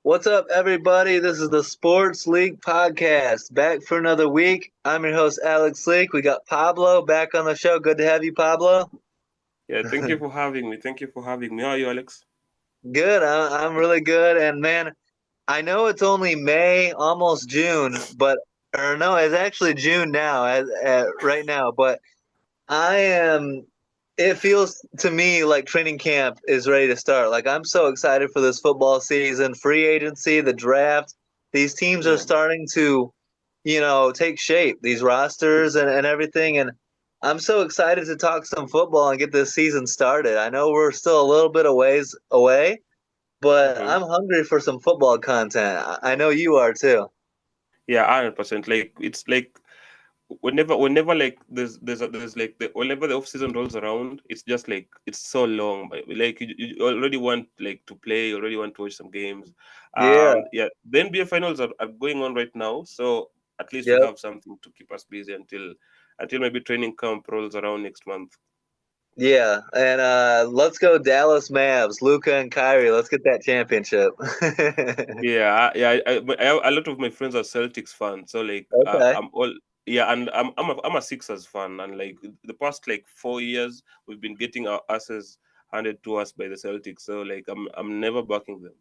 What's up, everybody? This is the Sports League Podcast. Back for another week. I'm your host, Alex Leak. We got Pablo back on the show. Good to have you, Pablo. Yeah, thank you for having me. Thank you for having me. How are you, Alex? Good. I'm really good. And man, I know it's only May, almost June, but or no, it's actually June now, right now. But I am. It feels to me like training camp is ready to start. Like I'm so excited for this football season, free agency, the draft. These teams are Yeah. starting to, take shape. These rosters and everything. And I'm so excited to talk some football and get this season started. I know we're still a little bit a ways away, but hmm I'm hungry for some football content. I know you are too. Yeah, 100%. Like it's like whenever like there's like whenever the off season rolls around, it's just like it's so long. But like you already want like to play, you already want to watch some games. Yeah. Yeah, the NBA finals are going on right now, so at least we Yep. have something to keep us busy until maybe training camp rolls around next month. Yeah, and let's go Dallas Mavs, Luca and Kyrie. Let's get that championship. A lot of my friends are Celtics fans, so like Okay. I'm all yeah, and I'm a Sixers fan, and like the past like 4 years we've been getting our asses handed to us by the Celtics, so like I'm never backing them.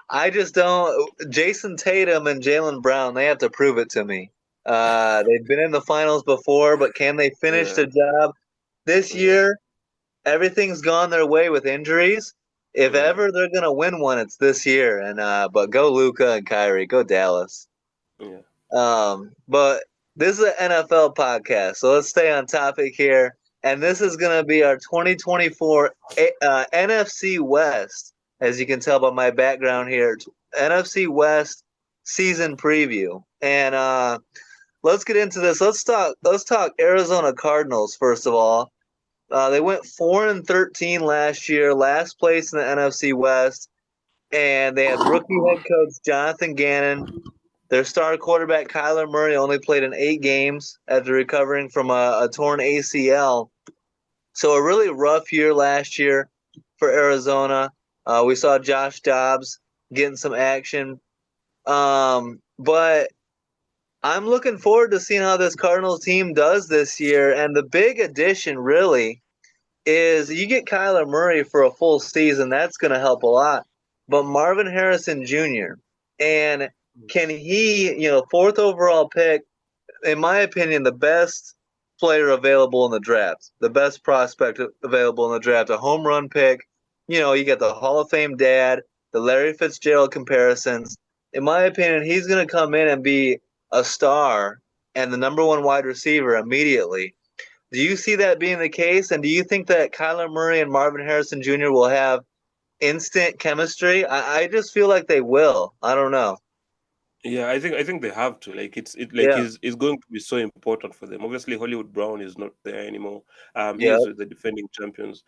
I just don't. Jason Tatum and Jalen Brown, they have to prove it to me. They've been in the finals before, but can they finish Yeah, the job this yeah, year? Everything's gone their way with injuries. If yeah, ever they're gonna win one, it's this year. And but go Luca and Kyrie, go Dallas. yeah. But this is an NFL podcast, so let's stay on topic here. And this is going to be our 2024 NFC West, as you can tell by my background here. NFC West season preview, and let's get into this. Let's talk Arizona Cardinals first of all. They went 4-13 last year, last place in the NFC West, and they had rookie head coach Jonathan Gannon. Their star quarterback Kyler Murray only played in 8 games after recovering from a torn ACL. So a really rough year last year for Arizona. We saw Josh Dobbs getting some action, but I'm looking forward to seeing how this Cardinals team does this year. And the big addition, really, is you get Kyler Murray for a full season. That's going to help a lot. But Marvin Harrison Jr. and can he, fourth overall pick, in my opinion, the best player available in the draft, the best prospect available in the draft, a home run pick. You get the Hall of Fame dad, the Larry Fitzgerald comparisons. In my opinion, he's going to come in and be a star and the number one wide receiver immediately. Do you see that being the case? And do you think that Kyler Murray and Marvin Harrison Jr. will have instant chemistry? I just feel like they will. I don't know. Yeah, I think they have to. Like it like Yeah. is going to be so important for them. Obviously, Hollywood Brown is not there anymore. He Yeah. is the defending champions.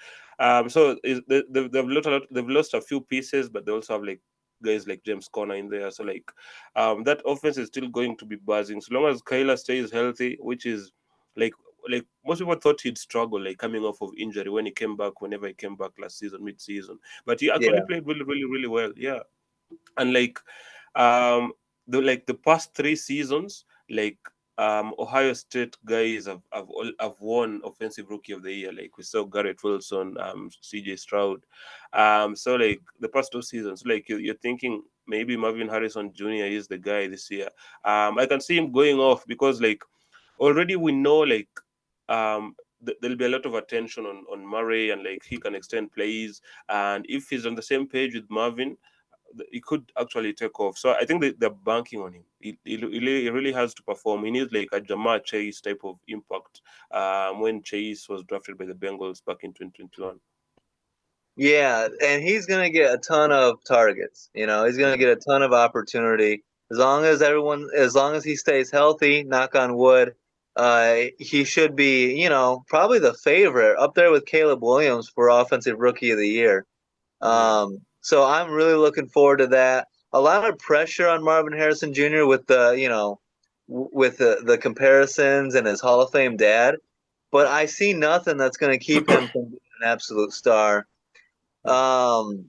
So they've lost a few pieces, but they also have like guys like James Conner in there. So like, that offense is still going to be buzzing so long as Kyler stays healthy, which is like like most people thought he'd struggle like coming off of injury when he came back whenever he came back last season mid-season, but he actually Yeah. played really really really well. Yeah, and like um the past 3 seasons, like Ohio State guys have won offensive rookie of the year. Like we saw Garrett Wilson, CJ Stroud. So like the past 2 seasons, like you're thinking maybe Marvin Harrison Jr. is the guy this year. I can see him going off because like already we know like there'll be a lot of attention on Murray, and like he can extend plays, and if he's on the same page with Marvin, he could actually take off. So I think they're banking on him. He really has to perform. He needs like a Jamar Chase type of impact, when Chase was drafted by the Bengals back in 2021. Yeah, and he's going to get a ton of targets. He's going to get a ton of opportunity as long as he stays healthy, knock on wood. He should be, probably the favorite up there with Caleb Williams for offensive rookie of the year. Yeah. So I'm really looking forward to that. A lot of pressure on Marvin Harrison Jr. with with the comparisons and his Hall of Fame dad, but I see nothing that's going to keep him from being an absolute star. Yeah. Um,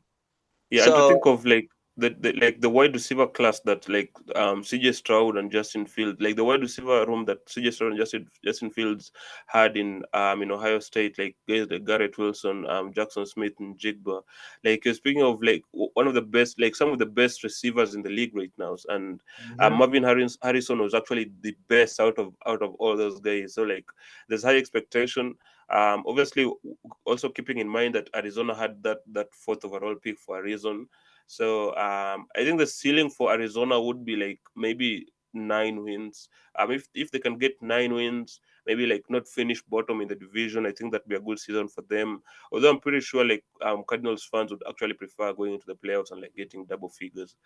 Yeah, and to So think of like the wide receiver class that like CJ Stroud and Justin Fields, like the wide receiver room that CJ Stroud and Justin Fields had in Ohio State, like guys like Garrett Wilson, Jackson Smith and Jigba. Like you're speaking of like one of the best, like some of the best receivers in the league right now. And mhm. Marvin Harrison was actually the best out of all those guys. So like there's high expectation. Obviously, also keeping in mind that Arizona had that fourth overall pick for a reason. So I think the ceiling for Arizona would be like maybe 9 wins. If they can get 9 wins, maybe like not finish bottom in the division, I think that'd be a good season for them. Although I'm pretty sure like Cardinals fans would actually prefer going into the playoffs and like getting double figures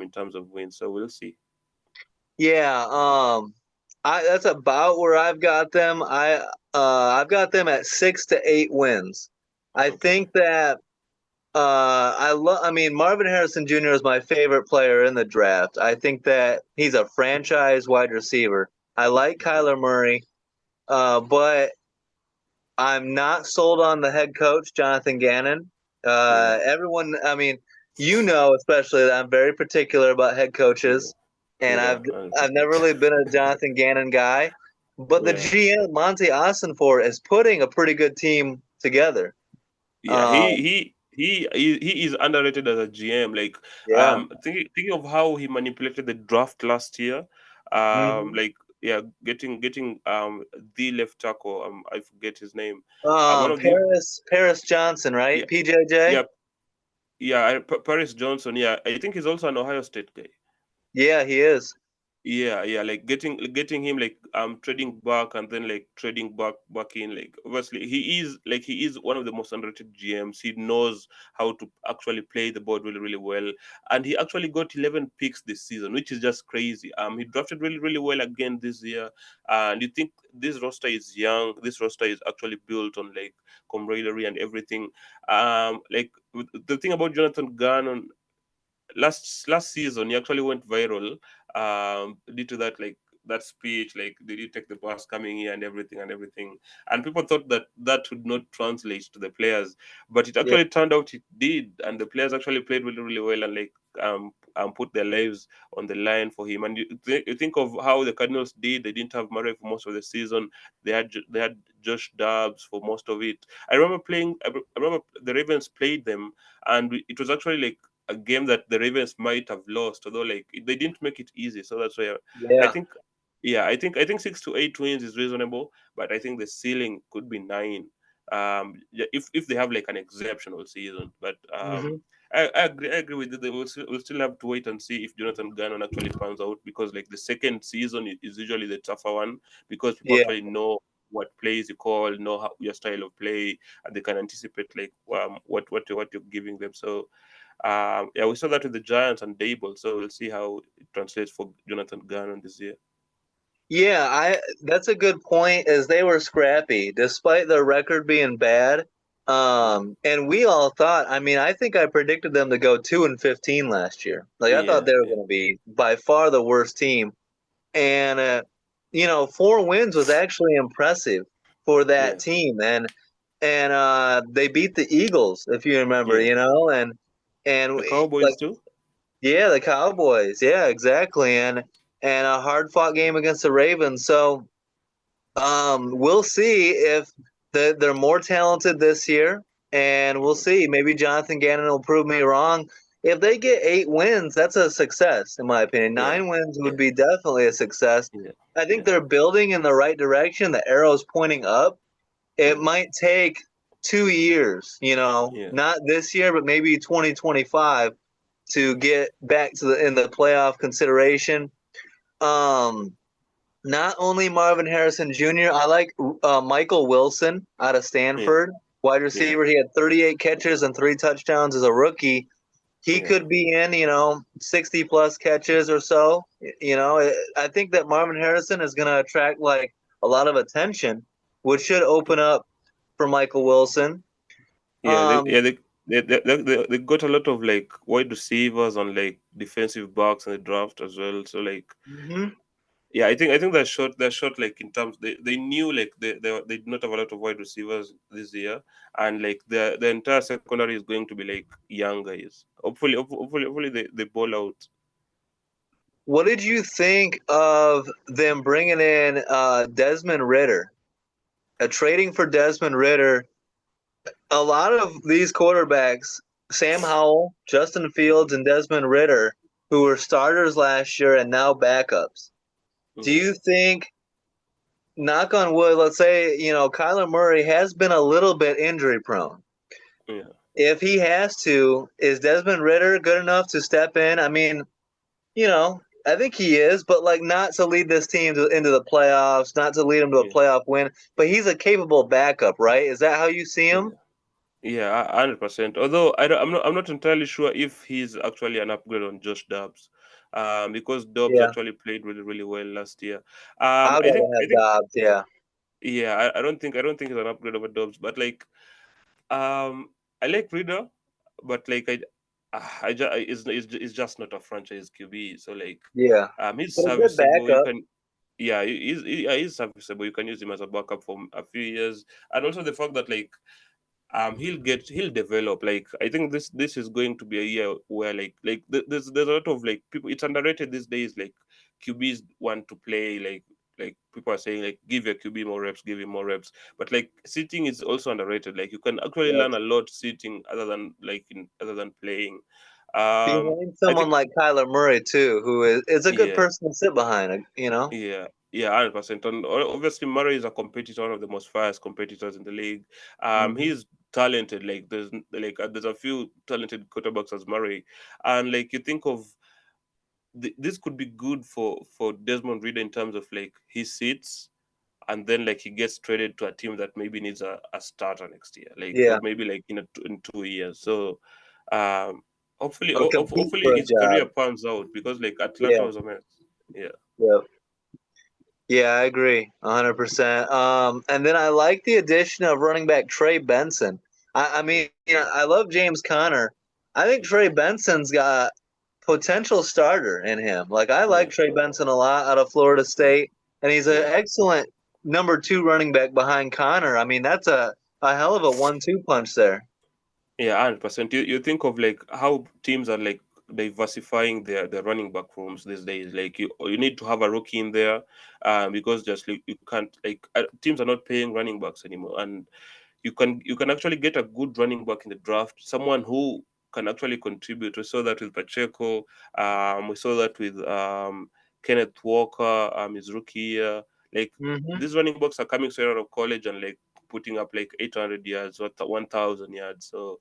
in terms of wins. So we'll see. Yeah, I that's about where I've got them. I've got them at 6 to 8 wins. I Okay. think that I mean Marvin Harrison Jr. is my favorite player in the draft. I think that he's a franchise wide receiver. I like Kyler Murray, but I'm not sold on the head coach Jonathan Gannon. Yeah. Everyone, I mean, especially that I'm very particular about head Yeah. coaches, and Yeah. I've never 100%. really been a Jonathan Gannon guy. But the Yeah. GM Monty Ossenfort is putting a pretty good team together. Yeah, he Um, he he is underrated as a GM. Like, yeah. thinking of how he manipulated the draft last year, Mhm. like yeah, getting the left tackle. I forget his name. One of the Paris Johnson, right? yeah PJJ. yeah Paris Johnson. Yeah, I think he's also an Ohio State guy. Yeah, he is. Yeah, like getting him like trading back and then like trading back in, like obviously he is one of the most underrated GMs. He knows how to actually play the board really really well, and he actually got 11 picks this season, which is just crazy. He drafted really really well again this year, and you think this roster is young. This roster is actually built on like camaraderie and everything. Like the thing about Jonathan Gannon last season he actually went viral due to that, like that speech, like did you take the bus coming here and people thought that that would not translate to the players, but it Yeah. actually turned out it did, and the players actually played really really well and like put their lives on the line for him. And you think of how the Cardinals did. They didn't have Murray for most of the season. They had Josh Dobbs for most of it. I remember the Ravens played them, and it was actually like a game that the Ravens might have lost, although like they didn't make it easy. So that's why I Yeah. think, yeah, I think 6 to 8 wins is reasonable, but I think the ceiling could be 9. Yeah, if they have like an exceptional season, but Hmm. I agree with you. We'll still have to wait and see if Jonathan Gannon actually pans out, because like the second season is usually the tougher one, because people Yeah. actually know what plays you call, know how your style of play, and they can anticipate like what you're giving them. So yeah, we saw that with the Giants and Dable, so we'll see how it translates for Jonathan Gannon this year. Yeah, I that's a good point. As they were scrappy, despite their record being bad. Yeah, And we all thought. I mean, I think I predicted them to go 2-15 last year. Like I thought yeah, they were yeah, going to be by far the worst team. And 4 wins was actually impressive for that yeah, team. And they beat the Eagles, if you remember. yeah. And The Cowboys like too. yeah, the Cowboys. Yeah, exactly. And a hard fought game against the Ravens. So. We'll see if they're more talented this year, and we'll Mhm. see. Maybe Jonathan Gannon will prove me wrong. If they get 8 wins, that's a success, in my opinion. Yeah, 9 wins would yeah, be definitely a success. yeah, I think yeah, they're building in the right direction. The arrow's pointing up. It yeah, might take 2 years, yeah, not this year, but maybe 2025 to get back to in the playoff consideration. Um, Not only Marvin Harrison Jr., I like Michael Wilson out of yeah, Stanford, wide yeah, receiver. He had 38 catches and 3 touchdowns as a rookie. He yeah, could be in, 60 plus catches or so. I think that Marvin Harrison is going to attract like a lot of attention, which should open up for Michael Wilson. yeah. They, Um, yeah, they got a lot of like wide receivers and like defensive backs in the draft as well. So like mhm. Yeah, I think they're short like in terms they knew like they did not have a lot of wide receivers this year, and like the entire secondary is going to be like young guys. Hopefully they ball out. What did you think of them bringing in Desmond Ritter? Trading for Desmond Ritter. A lot of these quarterbacks, Sam Howell, Justin Fields, and Desmond Ritter, who were starters last year and now backups. Do Yeah, you think, knock on wood, let's say, Kyler Murray has been a little bit injury prone. yeah. If he has to, is Desmond Ritter good enough to step in? I mean, I think he is, but like not to lead this team into the playoffs, not to lead them to a Yeah, playoff win. But he's a capable backup, right? Is that how you see him? yeah, yeah, 100%. Although I'm not entirely sure if he's actually an upgrade on Josh Dobbs, because Dobbs Yeah, actually played really really well last year. I'd I think rather I have think Dobbs. Yeah, yeah, I don't think he's an upgrade over Dobbs, but like I like Reader, but like it's just not a franchise QB. So like yeah, he's but a good serviceable. You backup. can yeah, he's serviceable. You can use him as a backup for a few years, and also the fact that like he'll develop. Like I think this is going to be a year where there's a lot of like people. It's underrated these days. Like QBs want to play like people are saying like give your QB more reps, give him more reps. But like sitting is also underrated. Like you can actually learn Yes. a lot sitting other than playing. Behind I someone think like Kyler Murray too, who is a good yeah. person to sit behind. Yeah, 100%. And obviously, Murray is a competitor, one of the most fierce competitors in the league. Hmm. He's talented. There's a few talented quarterbacks as Murray, and like you think of this could be good for Desmond Reader in terms of like he sits and then like he gets traded to a team that maybe needs a starter next year, like or Yeah, maybe like in 2 years. So, um, or compete hopefully for a his career job. pans out because like Atlanta Yeah, was a mess. Yeah, yeah, yeah. I agree, 100%. And then I like the addition of running back Trey Benson. I mean, I love James Conner. I think Trey Benson's got potential starter in him. Like I like yeah, Trey Benson a lot out of Florida State, and he's an yeah. excellent number two running back behind Connor. I mean, that's a hell of a 1-2 punch there. Yeah, 100%. You think of like how teams are like diversifying their running back rooms these days. Like you need to have a rookie in there, because just like you can't like teams are not paying running backs anymore, and you can actually get a good running back in the draft, someone who can actually contribute. We saw that with Pacheco. We saw that with Kenneth Walker. His rookie year. Like Hmm. these running backs are coming straight out of college and like putting up like 800 yards or 1,000 yards. So,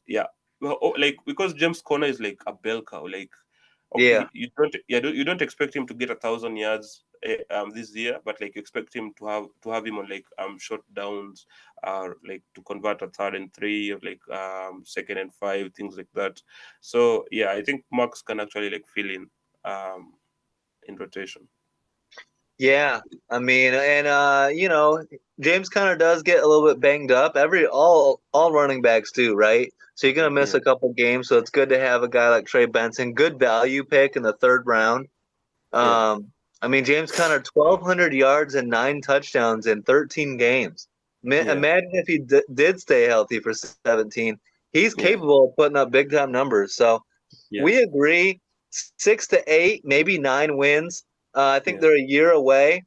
yeah, well, like because James Conner is like a bell cow. Like, Yeah, you don't expect him to get 1,000 yards this year, but like you expect him to have him on like short downs, like to convert a third and three or like second and five, things like that. So yeah, I think Max can actually like fill um in rotation. yeah. I mean, and James Conner does get a little bit banged up. All running backs do, right? So you're gonna miss Yeah, a couple games. So it's good to have a guy like Trey Benson, good value pick in the third round. yeah, Um, I mean, James Conner, 1,200 yards and 9 touchdowns in 13 games. yeah, Imagine if he did stay healthy for 17. He's yeah, capable of putting up big time numbers. So yeah, we agree 6 to 8, maybe 9 wins. I think yeah, they're a year away.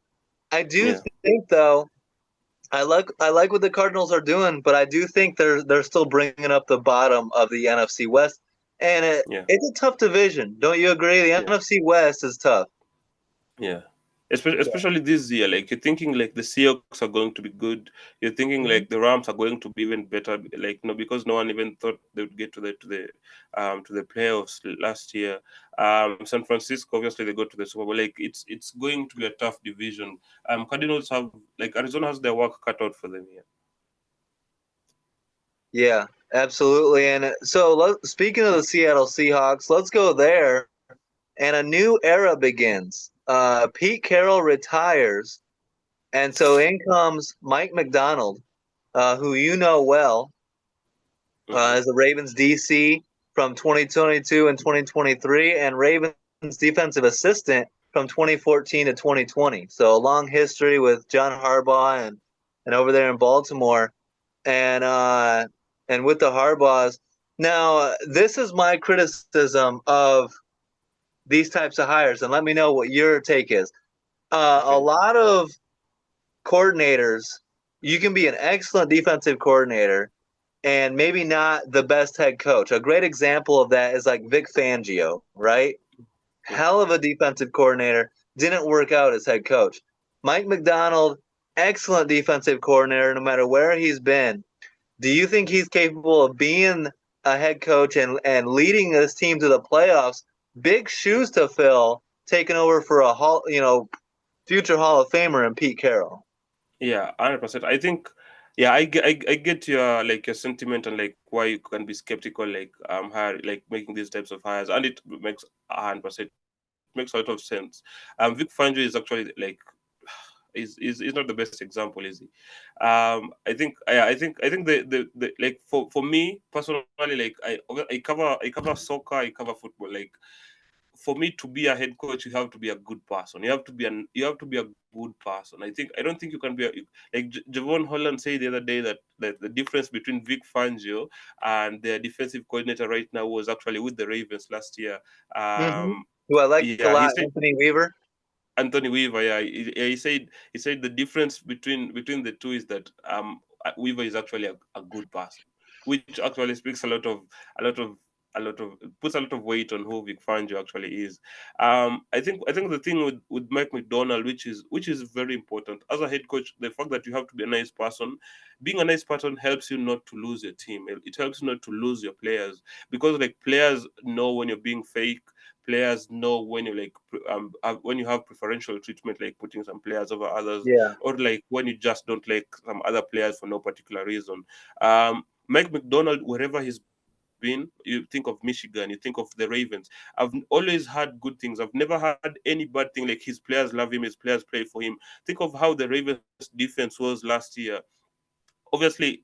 I do yeah, think, though, I like what the Cardinals are doing, but I do think they're still bringing up the bottom of the NFC West, and yeah. it's a tough division. Don't you agree? The Yeah. NFC West is tough. Yeah. Especially this year, like you're thinking like the Seahawks are going to be good. You're thinking Mhm. like the Rams are going to be even better. Like no, because no one even thought they would get to the playoffs last year. San Francisco, obviously they go to the Super Bowl. Like it's going to be a tough division. Cardinals have like Arizona has their work cut out for them here. Yeah, absolutely. And so, speaking of the Seattle Seahawks, let's go there. And a new era begins. Pete Carroll retires, and so in comes Mike McDonald, who you know well, Hmm. as the Ravens DC from 2022 and 2023, and Ravens defensive assistant from 2014 to 2020. So a long history with John Harbaugh and over there in Baltimore, and with the Harbaughs. Now, this is my criticism of these types of hires, and let me know what your take is. A Okay. lot of coordinators, you can be an excellent defensive coordinator and maybe not the best head coach. A great example of that is like Vic Fangio, right? Yeah. Hell of a defensive coordinator, didn't work out as head coach. Mike Macdonald, excellent defensive coordinator no matter where he's been. Do you think he's capable of being a head coach and leading this team to the playoffs? Big shoes to fill, taking over for a future Hall of Famer in Pete Carroll. Yeah, 100%. I think, yeah, I get your like your sentiment and like why you can be skeptical, like hire, like making these types of hires, and it makes 100%, makes a lot of sense. Vic Fangio is actually like is not the best example, is he? I think the like for me personally, like I cover soccer, I cover football, like for me to be a head coach, you have to be a good person. You have to be a good person. I don't think you can be like Javon Holland said the other day that the difference between Vic Fangio and their defensive coordinator right now was actually with the Ravens last year. Mm-hmm. Um, Who I like a yeah, he lot, said Anthony Weaver. Anthony Weaver. Yeah, he said the difference between the two is that Weaver is actually a good person, which actually speaks a lot of a lot of puts a lot of weight on who Vic Fangio actually is. I think the thing with Mike McDonald, which is very important as a head coach, the fact that you have to be a nice person. Being a nice person helps you not to lose your team. It helps you not to lose your players, because like players know when you're being fake. Players know when you like when you have preferential treatment, like putting some players over others, Yeah. or like when you just don't like some other players for no particular reason. Mike McDonald, wherever he's been, you think of Michigan, you think of the Ravens. I've always had good things. I've never had any bad thing. Like his players love him, his players play for him. Think of how the Ravens defense was last year. Obviously,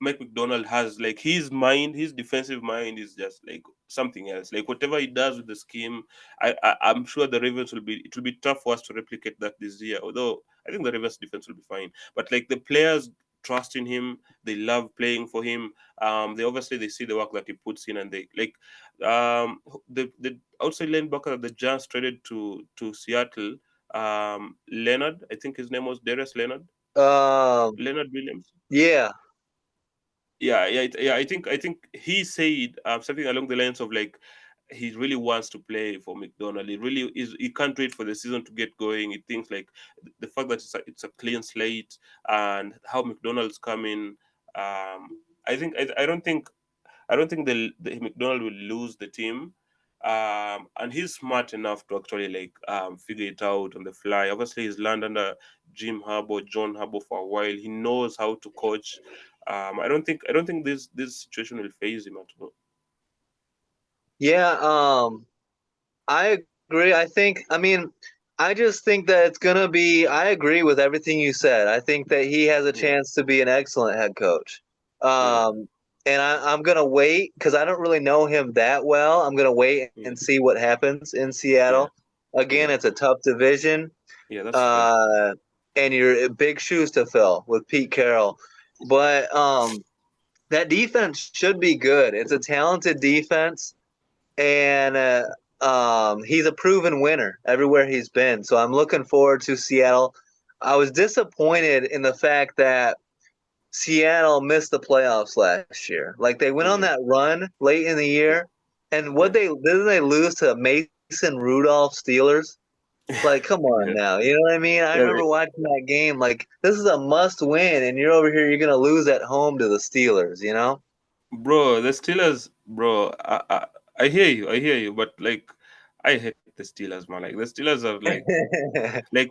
Mike McDonald has like his defensive mind is just like something else. Like whatever he does with the scheme, I'm sure the Ravens it will be tough for us to replicate that this year. Although I think the Ravens defense will be fine. But like the players trust in him, they love playing for him. They see the work that he puts in, and they like the outside linebacker that the Giants traded to Seattle. Leonard, I think his name was Darius Leonard. Um. Leonard Williams. Yeah. Yeah. I think he said something along the lines of like he really wants to play for McDonald. He really is. He can't wait for the season to get going. He thinks like the fact that it's a clean slate and how McDonald's come in. I don't think the McDonald will lose the team. And he's smart enough to actually like figure it out on the fly. Obviously, he's learned under Jim Harbaugh, John Harbaugh for a while. He knows how to coach. I don't think this situation will phase him at all. Yeah. I agree. I just think that it's gonna be. I agree with everything you said. I think that he has a Yeah, chance to be an excellent head coach. yeah, And I'm gonna wait because I don't really know him that well. I'm gonna wait yeah, and see what happens in yeah, Seattle. Again, yeah, it's a tough division. yeah. That's true. Uh, and you're big shoes to fill with Pete Carroll. But that defense should be good. It's a talented defense, and he's a proven winner everywhere he's been. So I'm looking forward to Seattle. I was disappointed in the fact that Seattle missed the playoffs last year. Like they went on Yeah, that run late in the year, and what yeah, they didn't they lose to Mason Rudolph Steelers? Like, come on yeah, now, you know what I mean? I yeah. remember watching that game. Like, this is a must win, and you're over here, you're gonna lose at home to the Steelers. You know? Bro, the Steelers, bro. I hear you. I hear you. But like, I hate the Steelers, man. Like the Steelers are like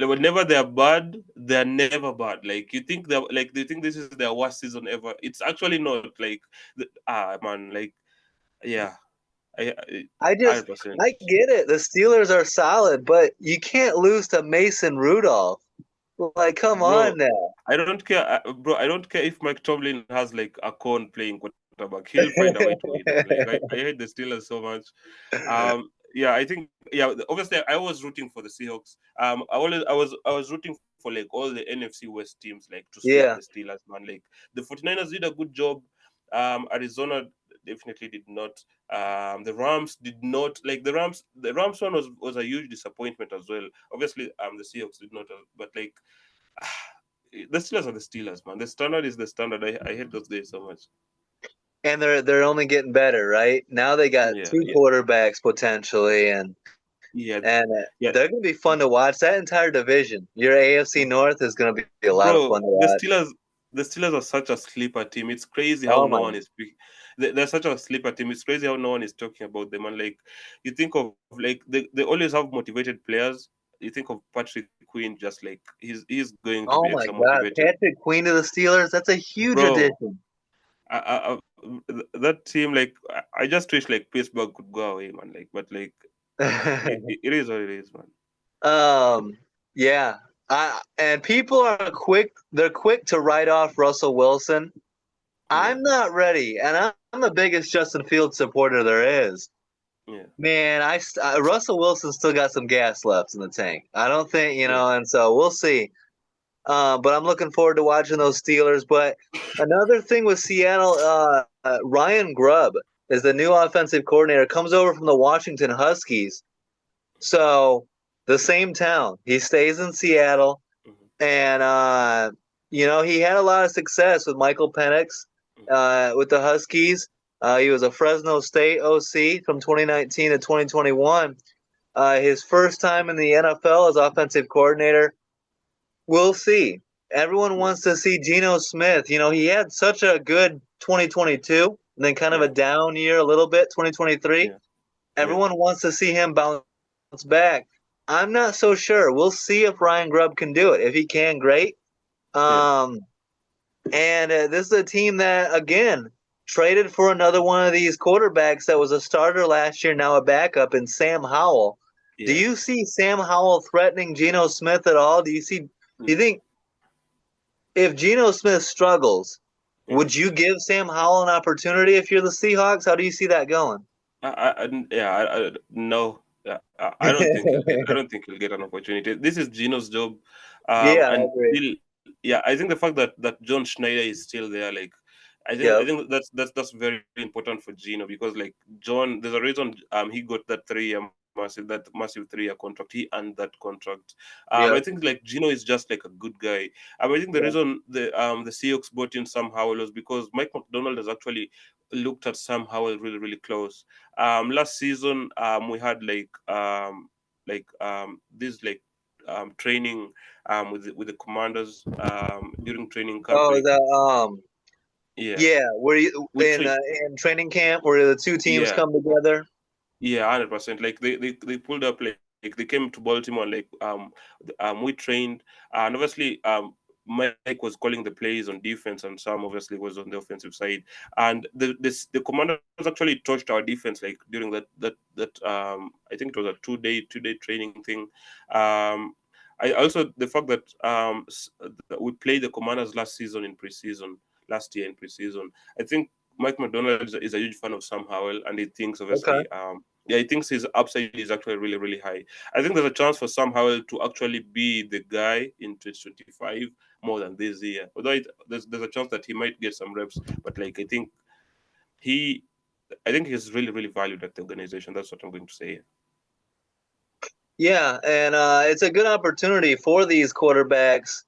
whenever they're bad, they're never bad. Like you think they're like they think this is their worst season ever. It's actually not. Like man, like yeah, I I just, 100%. I get it. The Steelers are solid, but you can't lose to Mason Rudolph. Like, come on Bro, now. I don't care, bro. I don't care if Mike Tomlin has like a con playing quarterback. He'll find a way to win, man. Like I hate the Steelers so much. yeah, I think yeah. Obviously, I was rooting for the Seahawks. I was rooting for like all the NFC West teams like to sweep Yeah. the Steelers. Man, like the 49ers did a good job. Arizona definitely did not. The Rams did not. Like the Rams one was a huge disappointment as well. Obviously, the Seahawks did not. But like the Steelers are the Steelers, man. The standard is the standard. I hate those days so much. And they're only getting better, right? Now they got Yeah, two yeah, quarterbacks potentially, and yeah, yeah. they're gonna be fun to watch. That entire division, your AFC North, is gonna be a lot of Bro, fun to watch. The Steelers are such a sleeper team. It's crazy how Oh no my! one is speaking. They're such a sleeper team. It's crazy how no one is talking about them. And like you think of like they always have motivated players. You think of Patrick Quinn, just like he's going to Oh be my extra God, motivated, Patrick Queen to the Steelers. That's a huge bro. addition. That team, like I just wish like Pittsburgh could go away, man. Like, but like it is what it is, man. um, yeah. And people are quick. They're quick to write off Russell Wilson. Yeah, I'm not ready, and I'm the biggest Justin Fields supporter there is. yeah, Man, Russell Wilson still got some gas left in the tank. I don't think yeah, and so we'll see. But I'm looking forward to watching those Steelers. But another thing with Seattle, Ryan Grubb is the new offensive coordinator. Comes over from the Washington Huskies, so the same town. He stays in Seattle, mhm, and he had a lot of success with Michael Penix mhm, with the Huskies. He was a Fresno State OC from 2019 to 2021. His first time in the NFL as offensive coordinator. We'll see. Everyone yeah, wants to see Geno Smith. He had such a good 2022, and then kind of a yeah, down year a little bit, 2023. yeah, yeah, Everyone wants to see him bounce back. I'm not so sure. We'll see if Ryan Grubb can do it. If he can, great. yeah, Um, and this is a team that, again, traded for another one of these quarterbacks that was a starter last year, now a backup, in Sam Howell. Do yeah. you see Sam Howell threatening Geno Smith at all? Do you think if Geno Smith struggles, Yeah. would you give Sam Howell an opportunity if you're the Seahawks? How do you see that going? Yeah, no, I don't think he'll get. I don't think he'll get an opportunity. This is Gino's job, Yeah, I and agree. still, yeah, I think the fact that John Schneider is still there, like, I Yep. think that's very important for Gino because like John, there's a reason he got that 3 year massive 3 year contract. He earned that contract. I Yep. think like Gino is just like a good guy. I think the Yeah. reason the Seahawks brought in Sam Howell was because Mike McDonald has actually looked at Sam Howell really close. Last season, we had this training with the commanders during training camp. Oh, Like the yeah, yeah. Were you we train. in training camp where the two teams Yeah, come together? yeah, 100%. Like they pulled up like they came to Baltimore. Like we trained, and obviously Mike was calling the plays on defense, and Sam obviously was on the offensive side. And the commanders actually touched our defense like during that I think it was a two day training thing. I also the fact that that we played the commanders last year in preseason. I think Mike McDonald is a huge fan of Sam Howell, and he thinks Okay. obviously, yeah, he thinks his upside is actually really high. I think there's a chance for Sam Howell to actually be the guy in 2025 more than this year. Although there's a chance that he might get some reps, but like he, I think he's really valued at the organization. That's what I'm going to say. Yeah, and it's a good opportunity for these quarterbacks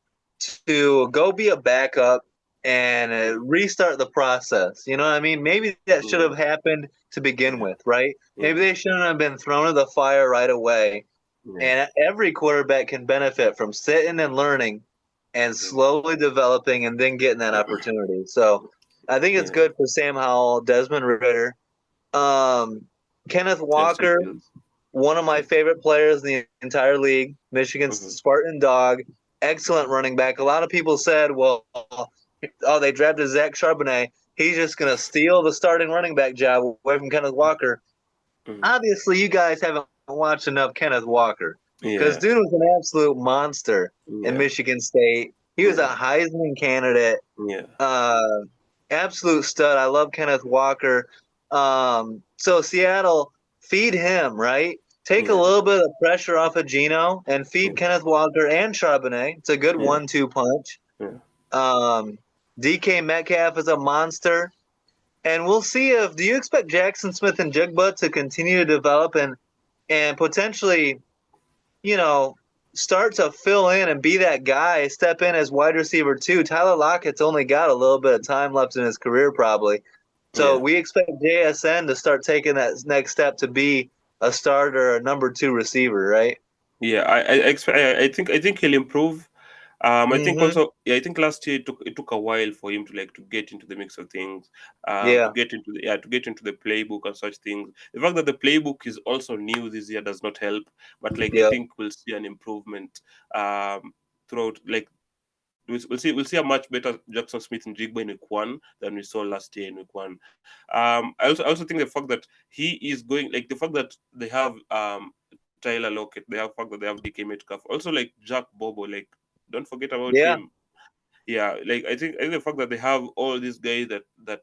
to go be a backup and restart the process. You know what I mean? Maybe that should Yeah, have happened to begin yeah, with, right? yeah, Maybe they shouldn't have been thrown in the fire right away. yeah, And every quarterback can benefit from sitting and learning and yeah, slowly developing and then getting that opportunity. So I think it's yeah. good for Sam Howell, Desmond Ritter, um, Kenneth Justin Walker, Fields. one of my Yeah. favorite players in the entire league, Michigan Hmm. Spartan Dog, excellent running back. A lot of people said, well, oh, they drafted Zach Charbonnet. He's just going to steal the starting running back job away from Kenneth Walker. Hmm. Obviously, you guys haven't watched enough Kenneth Walker because Yeah, dude was an absolute monster in yeah, Michigan State. He was a yeah, Heisman candidate, yeah, absolute stud. I love Kenneth Walker. So Seattle, feed him, right? Take a Yeah, little bit of pressure off of Gino and yeah, feed Kenneth Walker and Charbonnet. It's a good yeah, 1-2 punch. yeah, DK Metcalf is a monster. And we'll see if do you expect Jackson Smith and Jigba to continue to develop and potentially, you know, start to fill in and be that guy, step in as wide receiver too. Tyler Lockett's only got a little bit of time left in his career probably. So yeah. we expect JSN to start taking that next step to be a starter, a number 2 receiver, right? Yeah, I think he'll improve. I think Mm-hmm. also, yeah, I think last year it took a while for him to like to get into the mix of things, to Yeah. get into the playbook and such things. The fact that the playbook is also new this year does not help, but like I Yep. think we'll see an improvement throughout. Like we'll see a much better Jackson Smith and Jigba in week 1 than we saw last year in week 1. I also think the fact that he is going like the fact that they have Tyler Lockett, they have fact that they have DK Metcalf, also like Jack Bobo, like don't forget about Yeah. him. Yeah, like I think the fact that they have all these guys that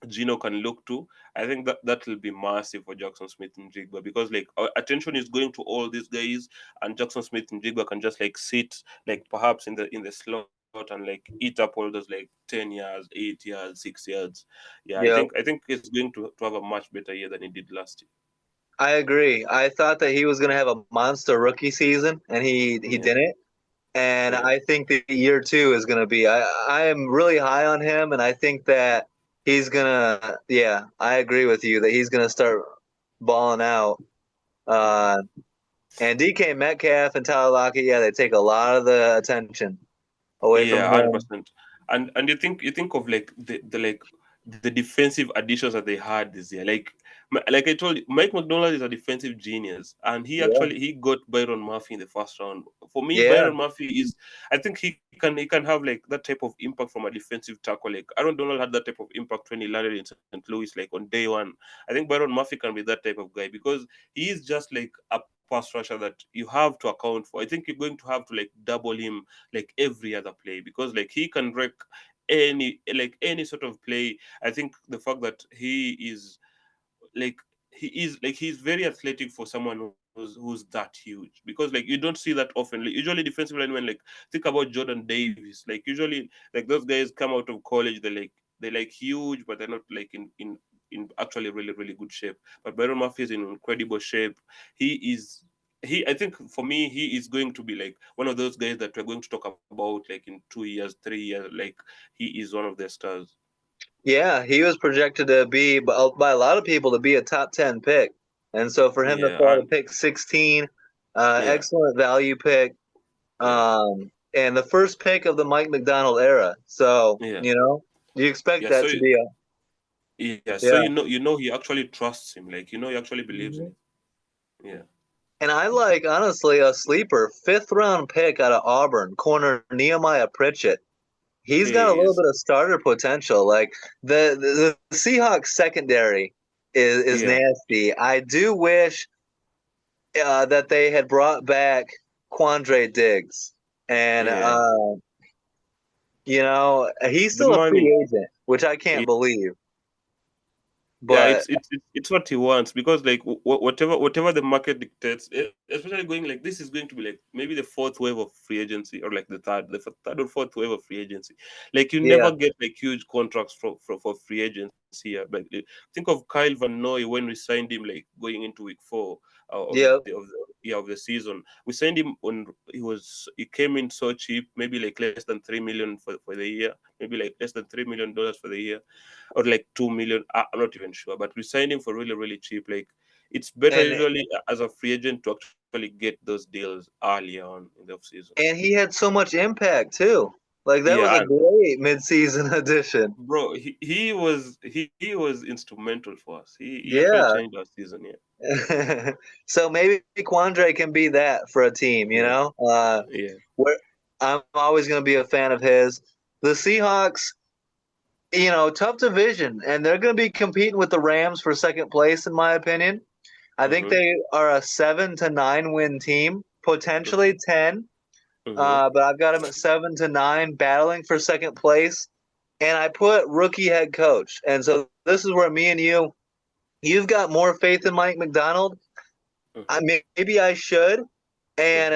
Gino can look to, I think that will be massive for Jackson Smith and Jigba because like attention is going to all these guys, and Jackson Smith and Jigba can just like sit like perhaps in the slot and like eat up all those like 10 yards, 8 yards, 6 yards. Yeah, I Yep. think I think he's going to have a much better year than he did last I agree. I thought that he was going to have a monster rookie season, and he year. didn't. And Yeah, yeah, I think the year 2 is going to be. I am really high on him, and I think that he's gonna. Yeah, I agree with you that he's gonna start balling out. yeah. Uh, and DK Metcalf and Tyler Lockett, yeah, they take a lot of the attention away from Yeah, 100%. him. And you think of like the like the defensive additions that they had this year. Like I told you, Mike McDonald is a defensive genius, and he Yeah, actually he got Byron Murphy in the first round. For me, yeah, Byron Murphy is I think he can have like that type of impact from a defensive tackle. Like Aaron Donald had that type of impact when he landed in St. Louis, like on day one. I think Byron Murphy can be that type of guy because he is just like a pass rusher that you have to account for. I think you're going to have to like double him like every other play because like he can wreck any sort of play. I think the fact that like he's very athletic for someone who's that huge because like you don't see that often. Like, usually defensive linemen, like think about Jordan Davis, like usually like those guys come out of college, they're like huge but they're not like in actually really really good shape. But Byron Murphy is in incredible shape. He is he I think for me he is going to be like one of those guys that we're going to talk about like in 2 years, 3 years. Like he is one of their stars. yeah. He was projected to be by a lot of people to be a top 10 pick, and so for him to Yeah, fall to and pick 16, yeah, excellent value pick. yeah, And the first pick of the Mike McDonald era. So, yeah, you expect yeah. that So to be a yeah, so yeah. you know he actually trusts him. Like he actually believes in Mhm. him. Yeah, And I like honestly a sleeper 5th round pick out of Auburn, corner Nehemiah Pritchett. He's got a little jeez. bit of starter potential. Like the Seahawks secondary is Yeah, nasty. I do wish that they had brought back Quandre Diggs, and yeah. he's The still a money. free agent, which I can't believe. Yeah, But it's what he wants because like whatever the market dictates, especially going like this is going to be like maybe the fourth wave of free agency or like the third or fourth wave of free agency. Like you yeah, never get like huge contracts for free agents here. But think of Kyle Van Noy when we signed him like going into week 4 yeah, of the season. We signed him when he came in so cheap, maybe like less than 3 million for the year, maybe like less than $3 million for the year or like 2 million. I'm not even sure, but we signed him for really, really cheap. Like it's better and usually as a free agent to actually get those deals early on in the off season. and he had so much impact too. Like that was Yeah, a great midseason addition. bro, he was instrumental for us. He actually Yeah. changed our season. Yeah, So maybe Quandre can be that for a team, you yeah, know? yeah. Where I'm always going to be a fan of his. The Seahawks, tough division, and they're going to be competing with the Rams for second place, in my opinion. I think Mm-hmm, they are a 7 to 9 win team, mm-hmm, potentially 10. mm-hmm. But I've got them at 7 to 9, battling for second place. And I put rookie head coach. And so this is where me and you you've got more faith in Mike McDonald. Mhm, Maybe I should, and mhm,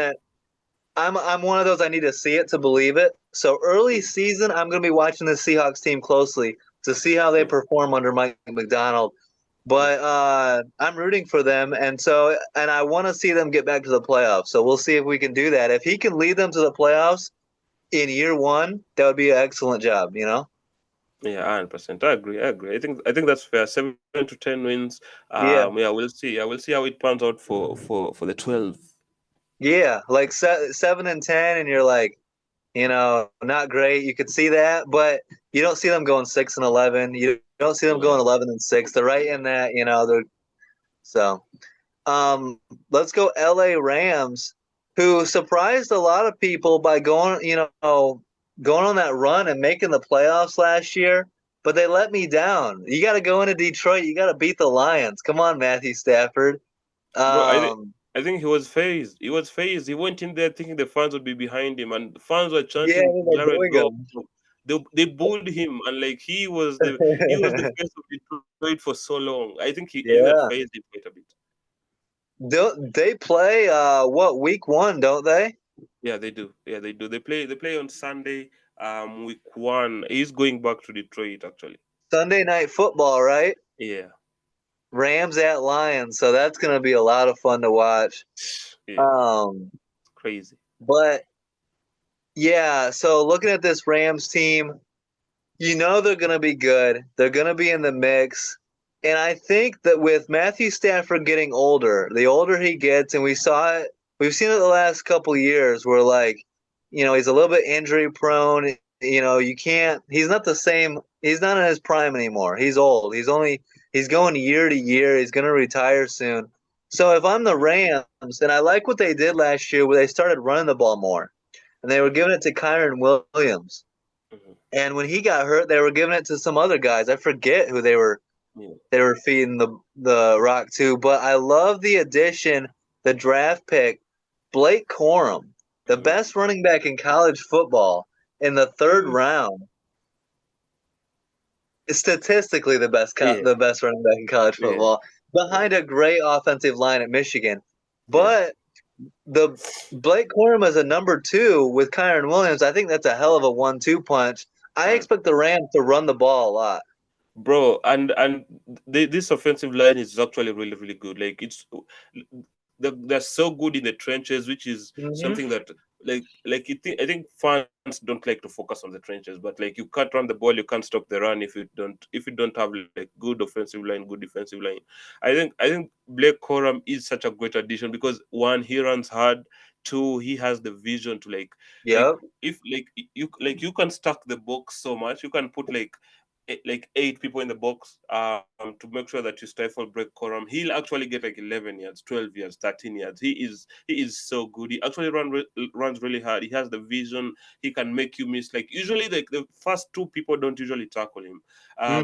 I'm one of those I need to see it to believe it. So early mhm. season, I'm going to be watching the Seahawks team closely to see how they Yeah, perform under Mike McDonald. yeah, But I'm rooting for them, and I want to see them get back to the playoffs. So we'll see if we can do that. If he can lead them to the playoffs in year one, that would be an excellent job. You know? yeah. 100%. I agree. I agree. I think that's fair. 7 to 10 wins. Yeah, Yeah, we'll see. Yeah, we'll see how it pans out for the 12. yeah. Like 7 and 10, and you're like, not great. You could see that, but you don't see them going 6-11. You don't see them going Yeah. 11-6. They're right in that. They're so. Um, let's go L.A. Rams, who surprised a lot of people by going on that run and making the playoffs last year. But they let me down. You got to go into Detroit. You got to beat the Lions. Come on, Matthew Stafford. Bro, Um, I think he was phased. He was phased. He went in there thinking the fans would be behind him, and the fans were yeah, chanting they're Jared booing Goff. him. They booed him, and like he was the face of Detroit for so long. I think that Yeah. phased him quite a bit. Don't they play what week one, don't they? Yeah, they do. Yeah, they do. They play on Sunday, week one. He's going back to Detroit actually. Sunday night football, right? Yeah, Rams at Lions, so that's gonna be a lot of fun to watch. yeah, Um, crazy. but yeah, so looking at this Rams team, they're gonna be good. They're gonna be in the mix. And I think that with Matthew Stafford getting older, the older he gets, and we've seen it the last couple years where he's a little bit injury prone. He's not the same, he's not in his prime anymore. He's old. He's going year to year. He's gonna retire soon. So if I'm the Mhm, Rams, and I like what they did last year where they started running the ball more and they were mhm, giving it to Kyron Williams. mhm. And when he got hurt, they were giving it to some other guys. I forget who Yeah. they were feeding the rock to, but I love the addition, the draft pick, Blake Corum, the Mhm. best running back in college football in the third Mm, round. Statistically, yeah, the best running back in college yeah, football, yeah, behind a great offensive line at Michigan. yeah. But the Blake Corum as a number two with Kyron Williams, I think that's a hell of a 1-2 punch. I And expect the Rams to run the ball a lot. bro, this offensive line is actually really really good. Like they're so good in the trenches, which is Hmm. something that I think fans don't like to focus on the trenches, but like you can't run the ball, you can't stop the run if you don't have like good offensive line, good defensive line. I think Blake Corum is such a great addition because one, he runs hard. Two, he has the vision to like Yep. if you can stack the box so much, you can put like 8 people in the box to make sure that you stifle Break Corum. He'll actually get like 11 yards, 12 yards, 13 yards. He is so good. He actually runs really hard. He has the vision. He can make you miss. Like usually, like the first two people don't usually tackle him.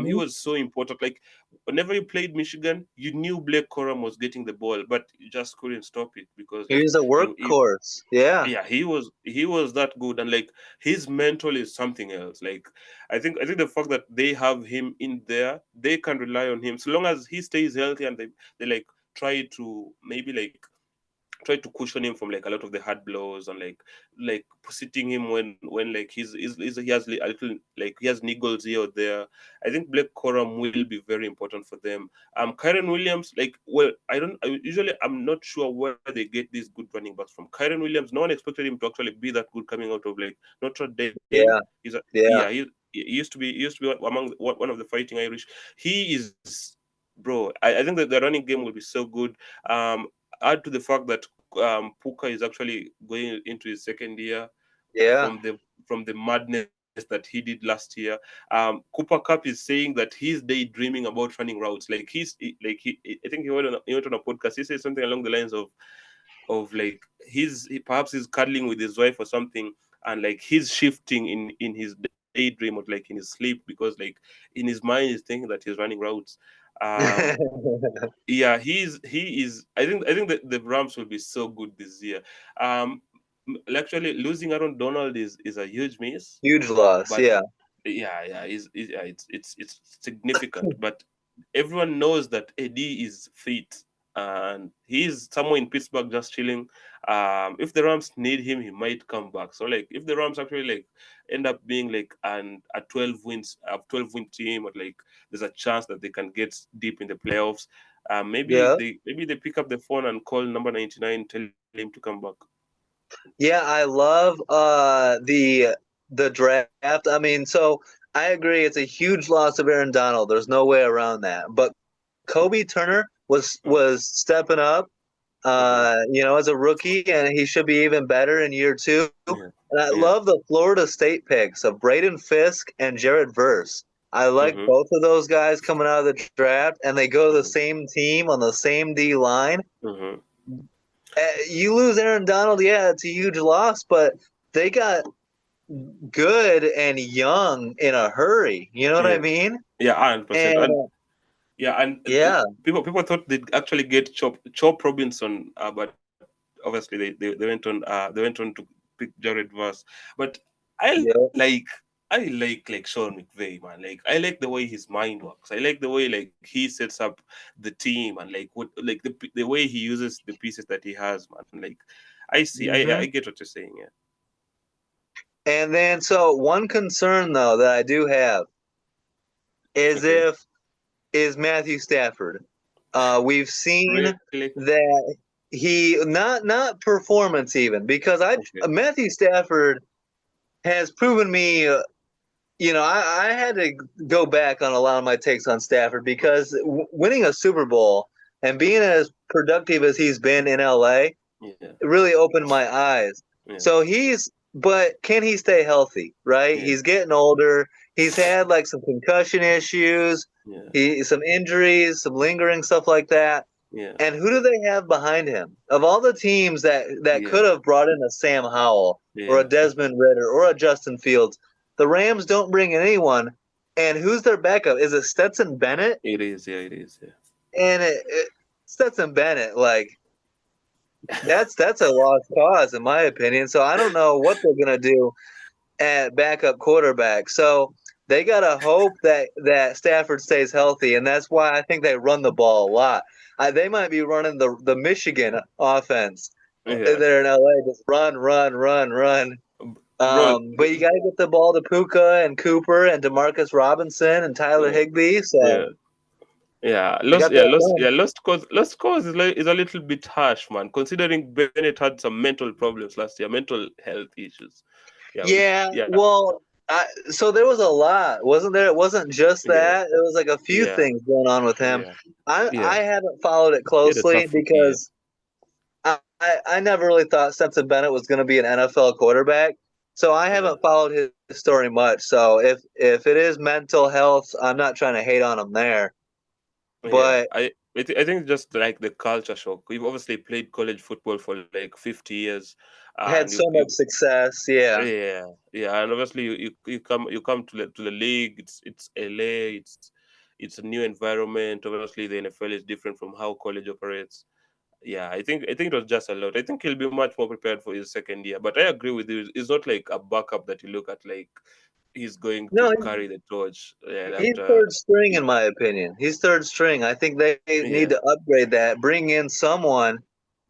He Hmm. was so important. Like whenever you played Michigan, you knew Blake Corum was getting the ball, but you just couldn't stop it because like He's a he workhorse. Yeah. yeah, he was that good, and like his mental is something else. Like I think the fact that they have him in there, they can rely on him so long as he stays healthy, and they like try to maybe like try to cushion him from like a lot of the hard blows, and like sitting him when like he has a little, like he has niggles here or there. I think Blake Corum will be very important for them. Kyron Williams, like, well, I'm not sure where they get these good running backs from. Kyron Williams, no one expected him to actually be that good coming out of like Notre Dame. Yeah. Yeah, Yeah. he used to be among one of the Fighting Irish. He is, bro. I think that the running game will be so good. Add to the fact that Puka is actually going into his second year Yeah. from the madness that he did last year. Cooper Cup is saying that he's daydreaming about running routes. Like I think he went on a podcast. He said something along the lines of like perhaps he's cuddling with his wife or something, and like he's shifting in his daydream or like in his sleep because like in his mind he's thinking that he's running routes. Um, yeah, he is. I think that the Rams will be so good this year. Um, Actually, losing Aaron Donald is a huge miss, Huge loss. but Yeah. yeah, yeah, yeah, it's significant. But everyone knows that AD is fit and he's somewhere in Pittsburgh just chilling. If the Rams need him, he might come back. So like if the Rams actually like end up being like a 12 win team, or like there's a chance that they can get deep in the playoffs. Yeah. Maybe they pick up the phone and call number 99, tell him to come back. Yeah, I love the draft. I mean, so I agree it's a huge loss of Aaron Donald. There's no way around that. But Kobe Turner was stepping up, Mm-hmm. as a rookie, and he should be even better in year two. Yeah, And I yeah. love the Florida State picks of Braden Fisk and Jared Verse. I like Mm-hmm. both of those guys coming out of the draft, and they go to the Mm-hmm. same team on the same D line. Mm-hmm. You lose Aaron Donald, yeah, it's a huge loss, but they got good and young in a hurry. You know what I Yeah, mean? yeah, 100%. And And yeah, and yeah, people thought they'd actually get Chop Robinson, but obviously they went on to pick Jared Verse. But I yeah. like I like Sean McVay, man. Like I like the way his mind works. I like the way like he sets up the team, and like what like the way he uses the pieces that he has, man. Like I Hmm. get what you're saying. Yeah. And then, so one concern though that I do have is Okay. is Matthew Stafford. We've seen Really? that he not performance even because Okay. Matthew Stafford has proven me. I had to go back on a lot of my takes on Stafford because winning a Super Bowl and being as productive as he's been in LA, it Yeah. really opened my eyes. Yeah. So but can he stay healthy? Right? Yeah. He's getting older. He's had like some concussion issues, Yeah. some injuries, some lingering stuff like that. Yeah. And who do they have behind him? Of all the teams that Yeah. could have brought in a Sam Howell or a Yeah. Desmond Ritter or a Justin Fields, the Rams don't bring anyone. And who's their backup? Is it Stetson Bennett? It is. Yeah. It is. Yeah. And Stetson Bennett, like that's a lost cause in my opinion. So I don't know what they're gonna do at backup quarterback. So they gotta hope that Stafford stays healthy, and that's why I think they run the ball a lot. They might be running the Michigan offense Yeah. there in LA, just run, run, run, run. Bro. But you got to get the ball to Puka and Cooper and Demarcus Robinson and Tyler Yeah. Higbee. Yeah. So Yeah, they got that done. lost cause is a little bit harsh, man. Considering Bennett had some mental problems last year, mental health issues. Yeah, which Yeah, yeah, well, so there was a lot, wasn't there? It wasn't just yeah, that. It was like a few yeah, things going on with him. yeah, I yeah. haven't followed it He had a closely tough rookie year. because I never really thought Stetson Bennett was going to be an NFL quarterback. So I Yeah, haven't followed his story much. So if it is mental health, I'm not trying to hate on him there. yeah. But I think just like the culture shock. We've obviously played college football for like 50 years, had and so much success. Yeah. yeah, yeah, and obviously you come to the league. It's LA. It's a new environment. Obviously, the NFL is different from how college operates. Yeah, I think it was just a lot. I think he'll be much more prepared for his second year. But I agree with you. It's not like a backup that you look at like he's going No, to carry the torch. Yeah, he's after third string in yeah, my opinion. He's third string. I think they need yeah, to upgrade that. Bring in someone.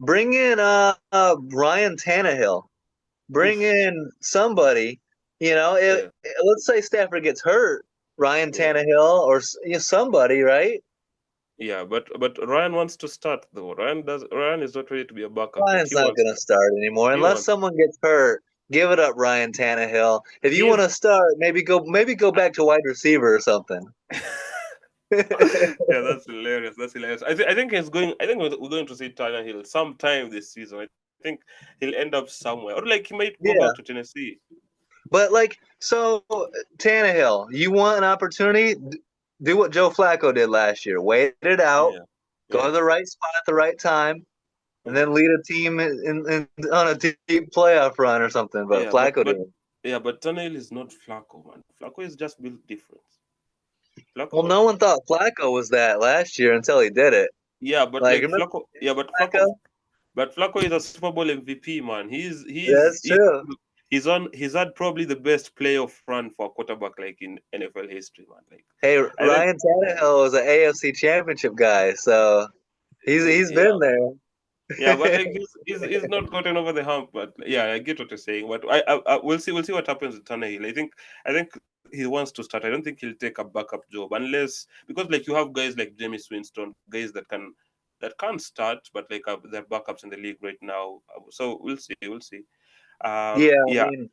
Bring in Ryan Tannehill. Bring oof, in somebody. yeah, Let's say Stafford gets hurt, Ryan yeah, Tannehill or somebody, right? yeah. But Ryan wants to start though. Ryan is not ready to be a backup yet. Ryan's not going to start anymore He unless wants someone gets hurt. Give it up, Ryan Tannehill. If you want he's to start, maybe go back to wide receiver or something. yeah, that's hilarious. That's hilarious. I think he's going. I think we're going to see Tyler Hill sometime this season. I think he'll end up somewhere, or like he might go back to Yeah. Tennessee. But so Tannehill, you want an opportunity? Do what Joe Flacco did last year. Wait it out, Yeah, go to yeah. the right spot at the right time, and then Mhm. lead a team on a deep playoff run or something. But Yeah, Flacco didn't. but Tannehill is not Flacco, man. Flacco is just built different. Well, Flacco, no one thought Flacco was that last year until he did it. yeah, but Like, like remember Flacco, yeah, but Flacco? Flacco is a Super Bowl MVP, man. He's That's he's true. He's had probably the best playoff run for a quarterback like in NFL history, man. Like Hey, I think Ryan Tannehill is an AFC Championship guy, so he's yeah. been there. Yeah, but like he's not gotten over the hump. But yeah, I get what you're saying. But I we'll see what happens with Tannehill. I think he wants to start. I don't think he'll take a backup job unless because like you have guys like James Winston, guys that can start, but like they're backups in the league right now. So we'll see. We'll see. Yeah, I Yeah, mean,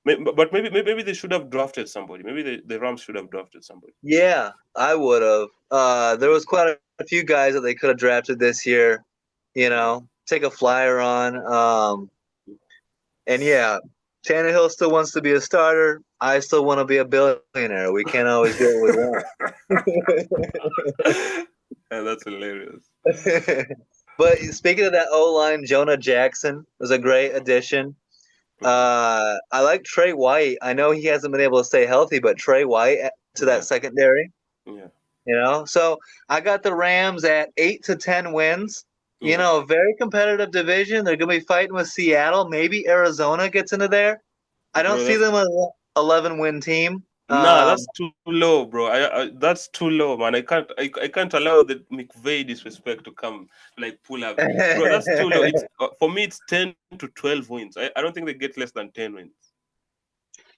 but maybe they should have drafted somebody. Maybe the Rams should have drafted somebody. yeah, I would have. There was quite a few guys that they could have drafted this year. Yeah. Take a flyer on. And yeah, Tannehill still wants to be a starter. I still want to be a billionaire. We can't always get what And that's hilarious. we want. But speaking of that O line, Jonah Jackson was a great addition. Mhm. I like Trey White. I know he hasn't been able to stay healthy, but Trey White to that Yeah, secondary. yeah, So I got the Rams at 8 to 10 wins. yeah. A very competitive division. They're going to be fighting with Seattle. Maybe Arizona gets into there. I don't Bro, see that's them as an 11-win team. nah, that's too low, bro. That's too low, man. I can't allow the McVay disrespect to come like pull up, bro. That's too low. It's for me, it's 10 to 12 wins. I don't think they get less than 10 wins.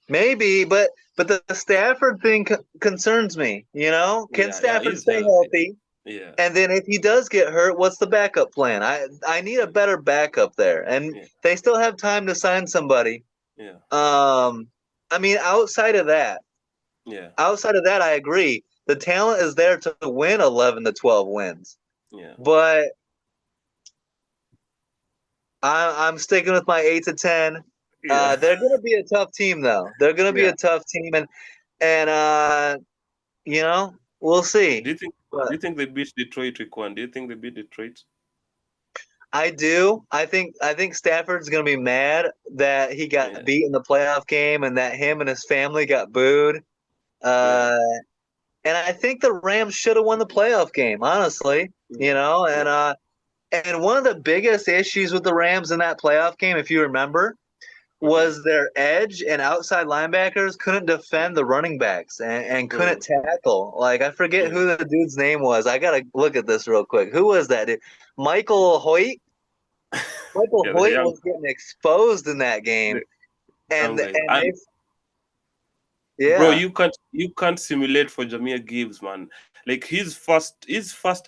Maybe, but the Stafford thing concerns me. Can Yeah, yeah, Stafford he's stay healthy. healthy? Yeah, And then if he does get hurt, what's the backup plan? I need a better backup there, and yeah, they still have time to sign somebody. yeah, I mean, yeah, outside of that, I agree. The talent is there to win 11 to 12 wins, yeah, but I'm sticking with my 8 to 10. yeah. They're going to be a tough team, though. They're going to be Yeah. a tough team, and we'll see. Do you think? But Do you think they beat Detroit week one? Do you think they beat Detroit? I do. I think Stafford's going to be mad that he got Yeah, beat in the playoff game and that him and his family got booed. yeah, Uh, and I think the Rams should have won the playoff game, honestly. yeah, And yeah. and one of the biggest issues with the Rams in that playoff game, if you remember, Mm-hmm. was their edge and outside linebackers couldn't defend the running backs and couldn't Mm, tackle. Like I forget yeah, who the dude's name was. I gotta look at this real quick. Who was that dude? Michael Hoyt. Michael yeah. The Hoyt young, was getting exposed in that the game, and young guys, and and they bro, yeah you can't simulate for Jameer Gibbs, man. Like his first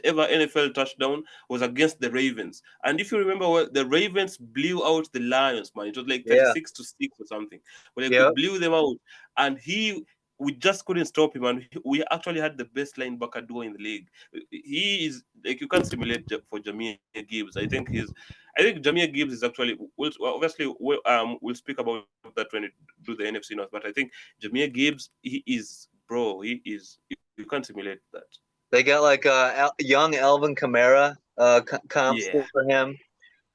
ever NFL touchdown was against the Ravens. And if you remember well, the Ravens blew out the Lions, man. It was like yeah 36-6 or something. But like we yep. blew them out. And we just couldn't stop him. And we actually had the best linebacker duo in the league. He is like you can't simulate for Jameer Gibbs. I think Jameer Gibbs is actually well, obviously we'll speak about that when we do the NFC North. But I think Jameer Gibbs, he is, bro. He is. You can't simulate that. They got like young Elvin Kamara comps Yeah, for him.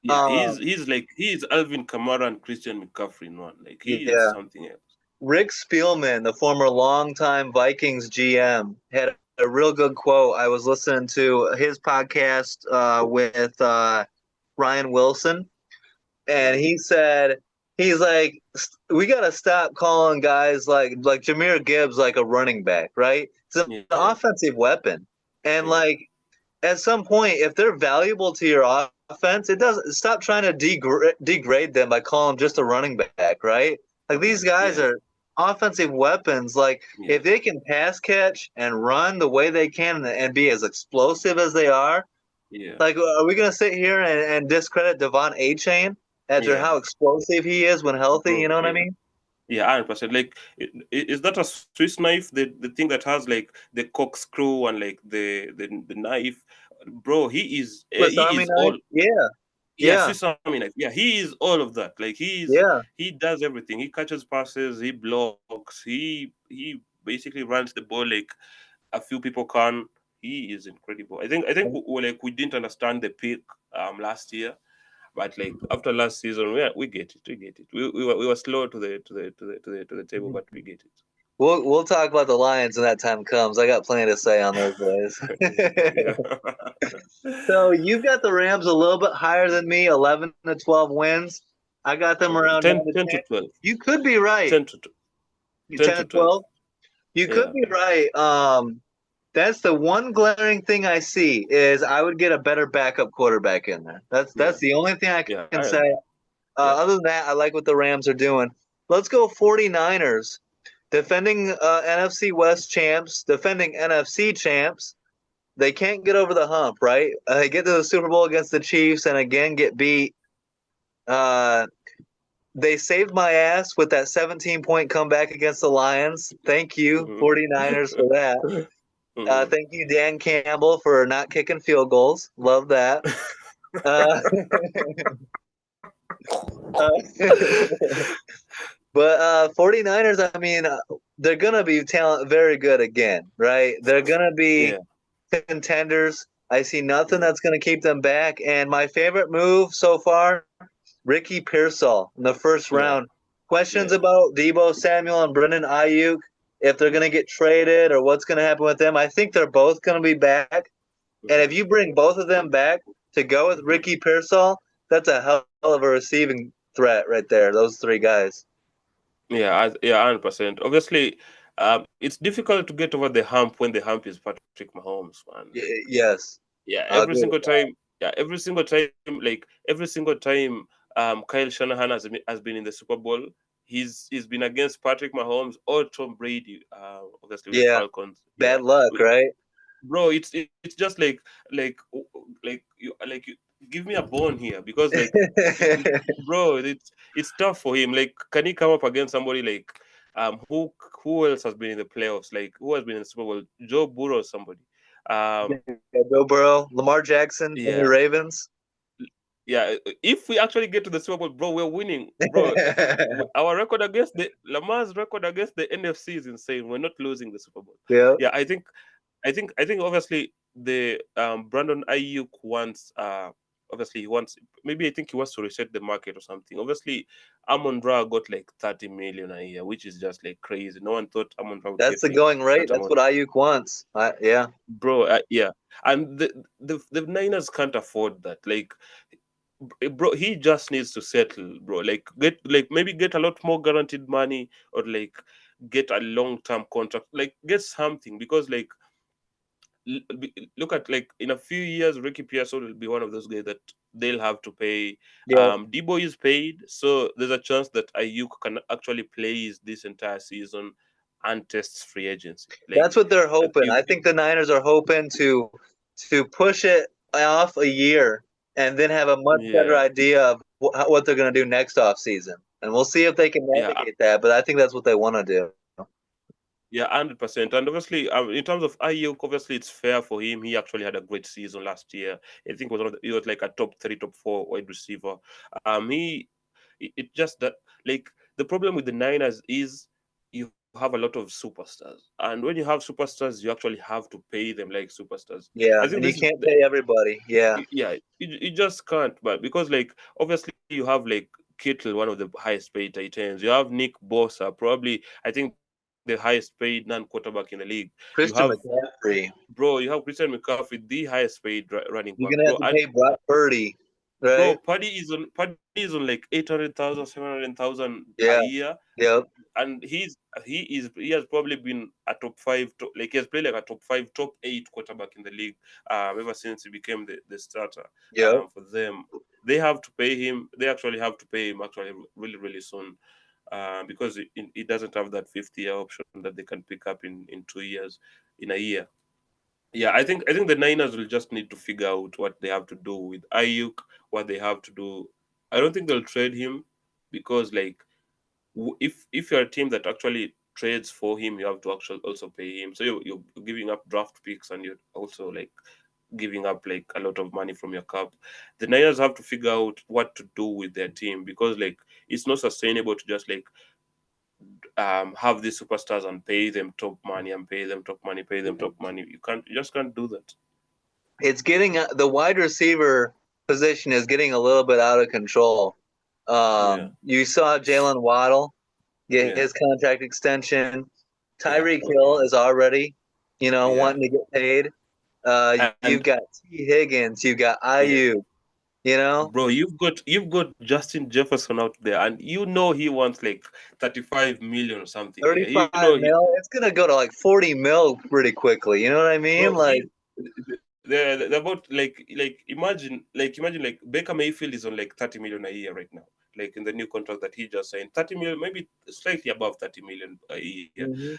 yeah. He's Um, he's like he's Alvin Kamara and Christian McCaffrey in one. Like he is yeah, something else. Rick Spielman, the former longtime Vikings GM, had a real good quote. I was listening to his podcast with Ryan Wilson, and Mm, he said he's like we got to stop calling guys like Jameer Gibbs like a running back, right? It's an yeah, offensive weapon, and yeah, like at some point, if they're valuable to your offense, it doesn't stop trying to degrade them by calling them just a running back, right? Like yeah, these guys yeah, are offensive weapons. Like yeah, if they can pass catch and run the way they can and be as explosive as they are, yeah, like are we gonna sit here and discredit Devon A Chain after yeah, how explosive he is when healthy? You bro. know what I Yeah. mean? Yeah, 100%. Like, is that a Swiss knife? The thing that has like the corkscrew and like the knife, bro. Swiss He Army is knife? all. Yeah, Yeah, yeah, Swiss Army knife. Yeah, he is all of that. Like yeah. he does everything. He catches passes. He blocks. He basically runs the ball like a few people can. He is incredible. I think we didn't understand the pick last year, but like after last season, we get it. We get it. We were slow to the table, but we get it. We'll talk about the Lions when that time comes. I got plenty to say on those boys. Yeah. So you've got the Rams a little bit higher than me, 11 to 12 wins. I got them around 10, 9 to 10 to 10. 12. You could be right. 10 to 10 10 to to 12. 12. You could Yeah. be right. That's the one glaring thing I see is I would get a better backup quarterback in there. That's Yeah. the only thing I Yeah. can I say. agree. Yeah. Other than that, I like what the Rams are doing. Let's go 49ers. Defending NFC West champs, defending NFC champs. They can't get over the hump, right? They get to the Super Bowl against the Chiefs and again get beat. They saved my ass with that 17-point comeback against the Lions. Thank you, Mhm. 49ers, for that. Mhm. Thank you, Dan Campbell, for not kicking field goals. Love that. Uh, but 49ers, I mean, they're going to be very good again, right? They're going to be Yeah. contenders. I see nothing Yeah. that's going to keep them back. And my favorite move so far, Ricky Pearsall in the first Yeah. round. Questions Yeah. about Debo Samuel and Brendan Ayuk, if they're going to get traded or what's going to happen with them. I think they're both going to be back. And if you bring both of them back to go with Ricky Pearsall, that's a hell of a receiving threat right there. Those three guys. Yeah, yeah, 100%. Obviously, it's difficult to get over the hump when the hump is Patrick Mahomes, man. Like, Yes, yeah, I'll every agree with single that. time, every single time, Kyle Shanahan has been in the Super Bowl. He's been against Patrick Mahomes or Tom Brady. Obviously with the Yeah, Falcons. Yeah, bad luck, right? bro, it's just like you give me a bone here because like bro, it's tough for him. Like, can he come up against somebody like who else has been in the playoffs? Like, who has been in the Super Bowl? Joe Burrow or somebody. Um, Yeah, Joe Burrow, Lamar Jackson, and yeah, the Ravens. yeah. If we actually get to the Super Bowl, bro, we're winning, bro. Our record against the Lamar's record against the NFC is insane. We're not losing the Super Bowl. Yeah, Yeah, I think obviously the Brandon Ayuk wants obviously he wants, maybe I think he wants to reset the market or something. Obviously Amon Ra got like 30 million a year, which is just like crazy. No one thought Amon Ra would that's get the like going rate. that That's amount. what Ayuk wants. Yeah, Bro, yeah. And the Niners can't afford that. Like, bro, he just needs to settle, bro. Like, maybe get a lot more guaranteed money, or like get a long-term contract, like get something, because like look at, like, in a few years Ricky Pearson will be one of those guys that they'll have to pay. yeah. Debo is paid, so there's a chance that Ayuk can actually play this entire season and tests free agency. Like, That's what they're hoping. you I think the Niners are hoping to push it off a year and then have a much better yeah, idea of what they're going to do next off season. And we'll see if they can yeah, navigate that. But I think that's what they want to do. yeah, 100%. And obviously, in terms of Ayuk, obviously it's fair for him. He actually had a great season last year. I think he was like a top three, top four wide receiver. He it just that, like, the problem with the Niners is you have a lot of superstars, and when you have superstars, you actually have to pay them like superstars. Yeah, I think and you this is can't pay everybody. Yeah, yeah, you just can't. But because, like, obviously you have like Kittle, one of the highest paid tight ends. You have Nick Bosa, probably I think the highest paid non-quarterback in the league. You have, Christian McCaffrey. bro, you have Christian McCaffrey, the highest paid running back, You're gonna bro. have to And pay Brock Purdy, bro, right? Paddy is on like 800,000, 700,000 a Yeah. year, Yep. and he has probably been a like he has played like a top five, top eight quarterback in the league ever since he became the starter Yep. for them. They have to pay him. They actually have to pay him actually really, really soon, because it doesn't have that 50-year option that they can pick up in 2 years, in a year. Yeah, I think the Niners will just need to figure out what they have to do with Ayuk, what they have to do. I don't think they'll trade him, because like, if you're a team that actually trades for him, you have to actually also pay him. So you're giving up draft picks, and you're also like giving up like a lot of money from your cap. The Niners have to figure out what to do with their team, because like it's not sustainable to just like have these superstars and pay them top money and pay them top money, pay them top money. You just can't do that. It's getting the wide receiver position is getting a little bit out of control. Yeah, You saw Jalen Waddle get yeah, his contract extension. yeah, Tyreek Hill is already, yeah. wanting to get paid. You've And got T. Higgins, you've got yeah, Ayuk, You know, Bro, you've got Justin Jefferson out there, and you know he wants like 35 million or something. You 35 know he, mil. It's gonna go to like 40 mil pretty quickly. You know what I bro, mean? Like, he they're about like imagine like Baker Mayfield is on like 30 million a year right now. Like in the new contract that he just signed, 30 million, maybe slightly above 30 million a year. mhm.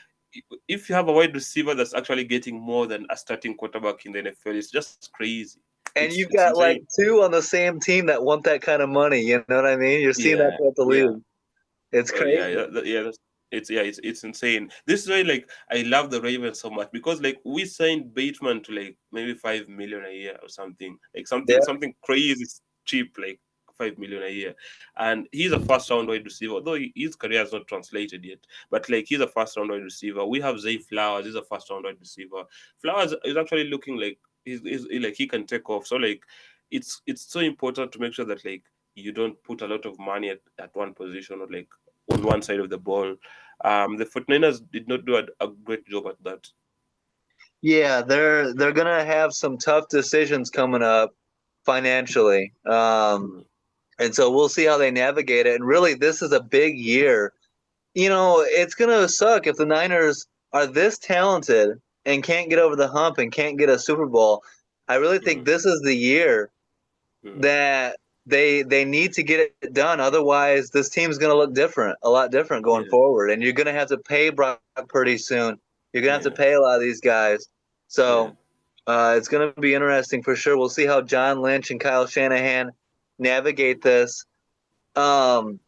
If you have a wide receiver that's actually getting more than a starting quarterback in the NFL, it's just crazy. And It's you've it's got like insane. two on the same team that want that kind of money. You know what I mean? You're seeing that Yeah, throughout the yeah. league. It's Yeah, crazy. it's insane. This is why like I love the Ravens so much because like we signed Bateman to like maybe 5 million a year or something, like Yeah. something crazy cheap, like 5 million a year, and he's a first round wide receiver. Although his career has not translated yet, but like he's a first round wide receiver. We have Zay Flowers. He's a first round wide receiver. Flowers is actually looking like he's like he can take off. So like it's so important to make sure that like you don't put a lot of money at one position or like on one side of the ball. The 49ers did not do a great job at that. Yeah, they're gonna have some tough decisions coming up financially. Mm, And so we'll see how they navigate it. And really, this is a big year. You know, it's gonna suck if the Niners are this talented and can't get over the hump and can't get a Super Bowl. I really think mm, this is the year mm. that they need to get it done. Otherwise, this team's going to look different, a lot different going Yeah, forward. And you're going to have to pay Brock pretty soon. You're going to have to yeah, pay a lot of these guys. yeah, So it's going to be interesting for sure. We'll see how John Lynch and Kyle Shanahan navigate this. Um,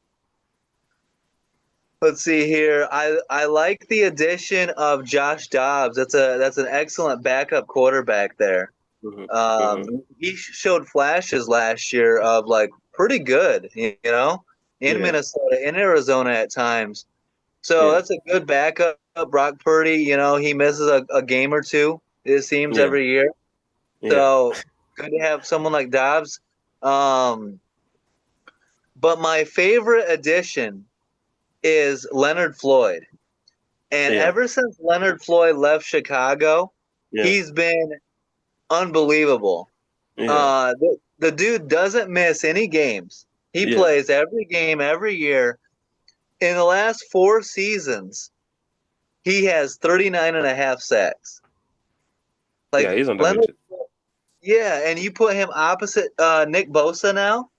let's see here. I like the addition of Josh Dobbs. That's an excellent backup quarterback there. hmm hmm He showed flashes last year of like pretty good, you know, in yeah, Minnesota, in Arizona at times. So yeah, that's a good backup. Brock Purdy, you know, he misses a game or two, it seems, yeah, every year. yeah, So good to have someone like Dobbs. Um, but my favorite addition is Leonard Floyd. And yeah, ever since Leonard Floyd left Chicago, yeah, he's been unbelievable. yeah, The dude doesn't miss any games. He yeah, plays every game every year. In the last 4 seasons, he has 39 and a half sacks. yeah. Like He's Leonard, underrated. yeah, and you put him opposite Nick Bosa now.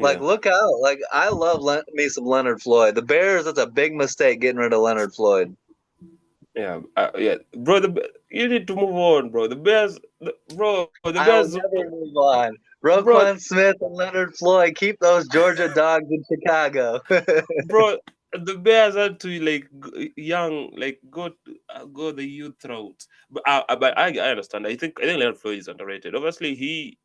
Like, Yeah, look out! Like, I love me some Leonard Floyd. The Bears, that's a big mistake getting rid of Leonard Floyd. yeah, yeah, bro. You need to move on, bro. The I'll Bears, never move on. bro. Roquan Smith and Leonard Floyd, keep those Georgia dogs in Chicago. Bro, the Bears had to like young, like go the youth route. But I understand. I think Leonard Floyd is underrated. Obviously, he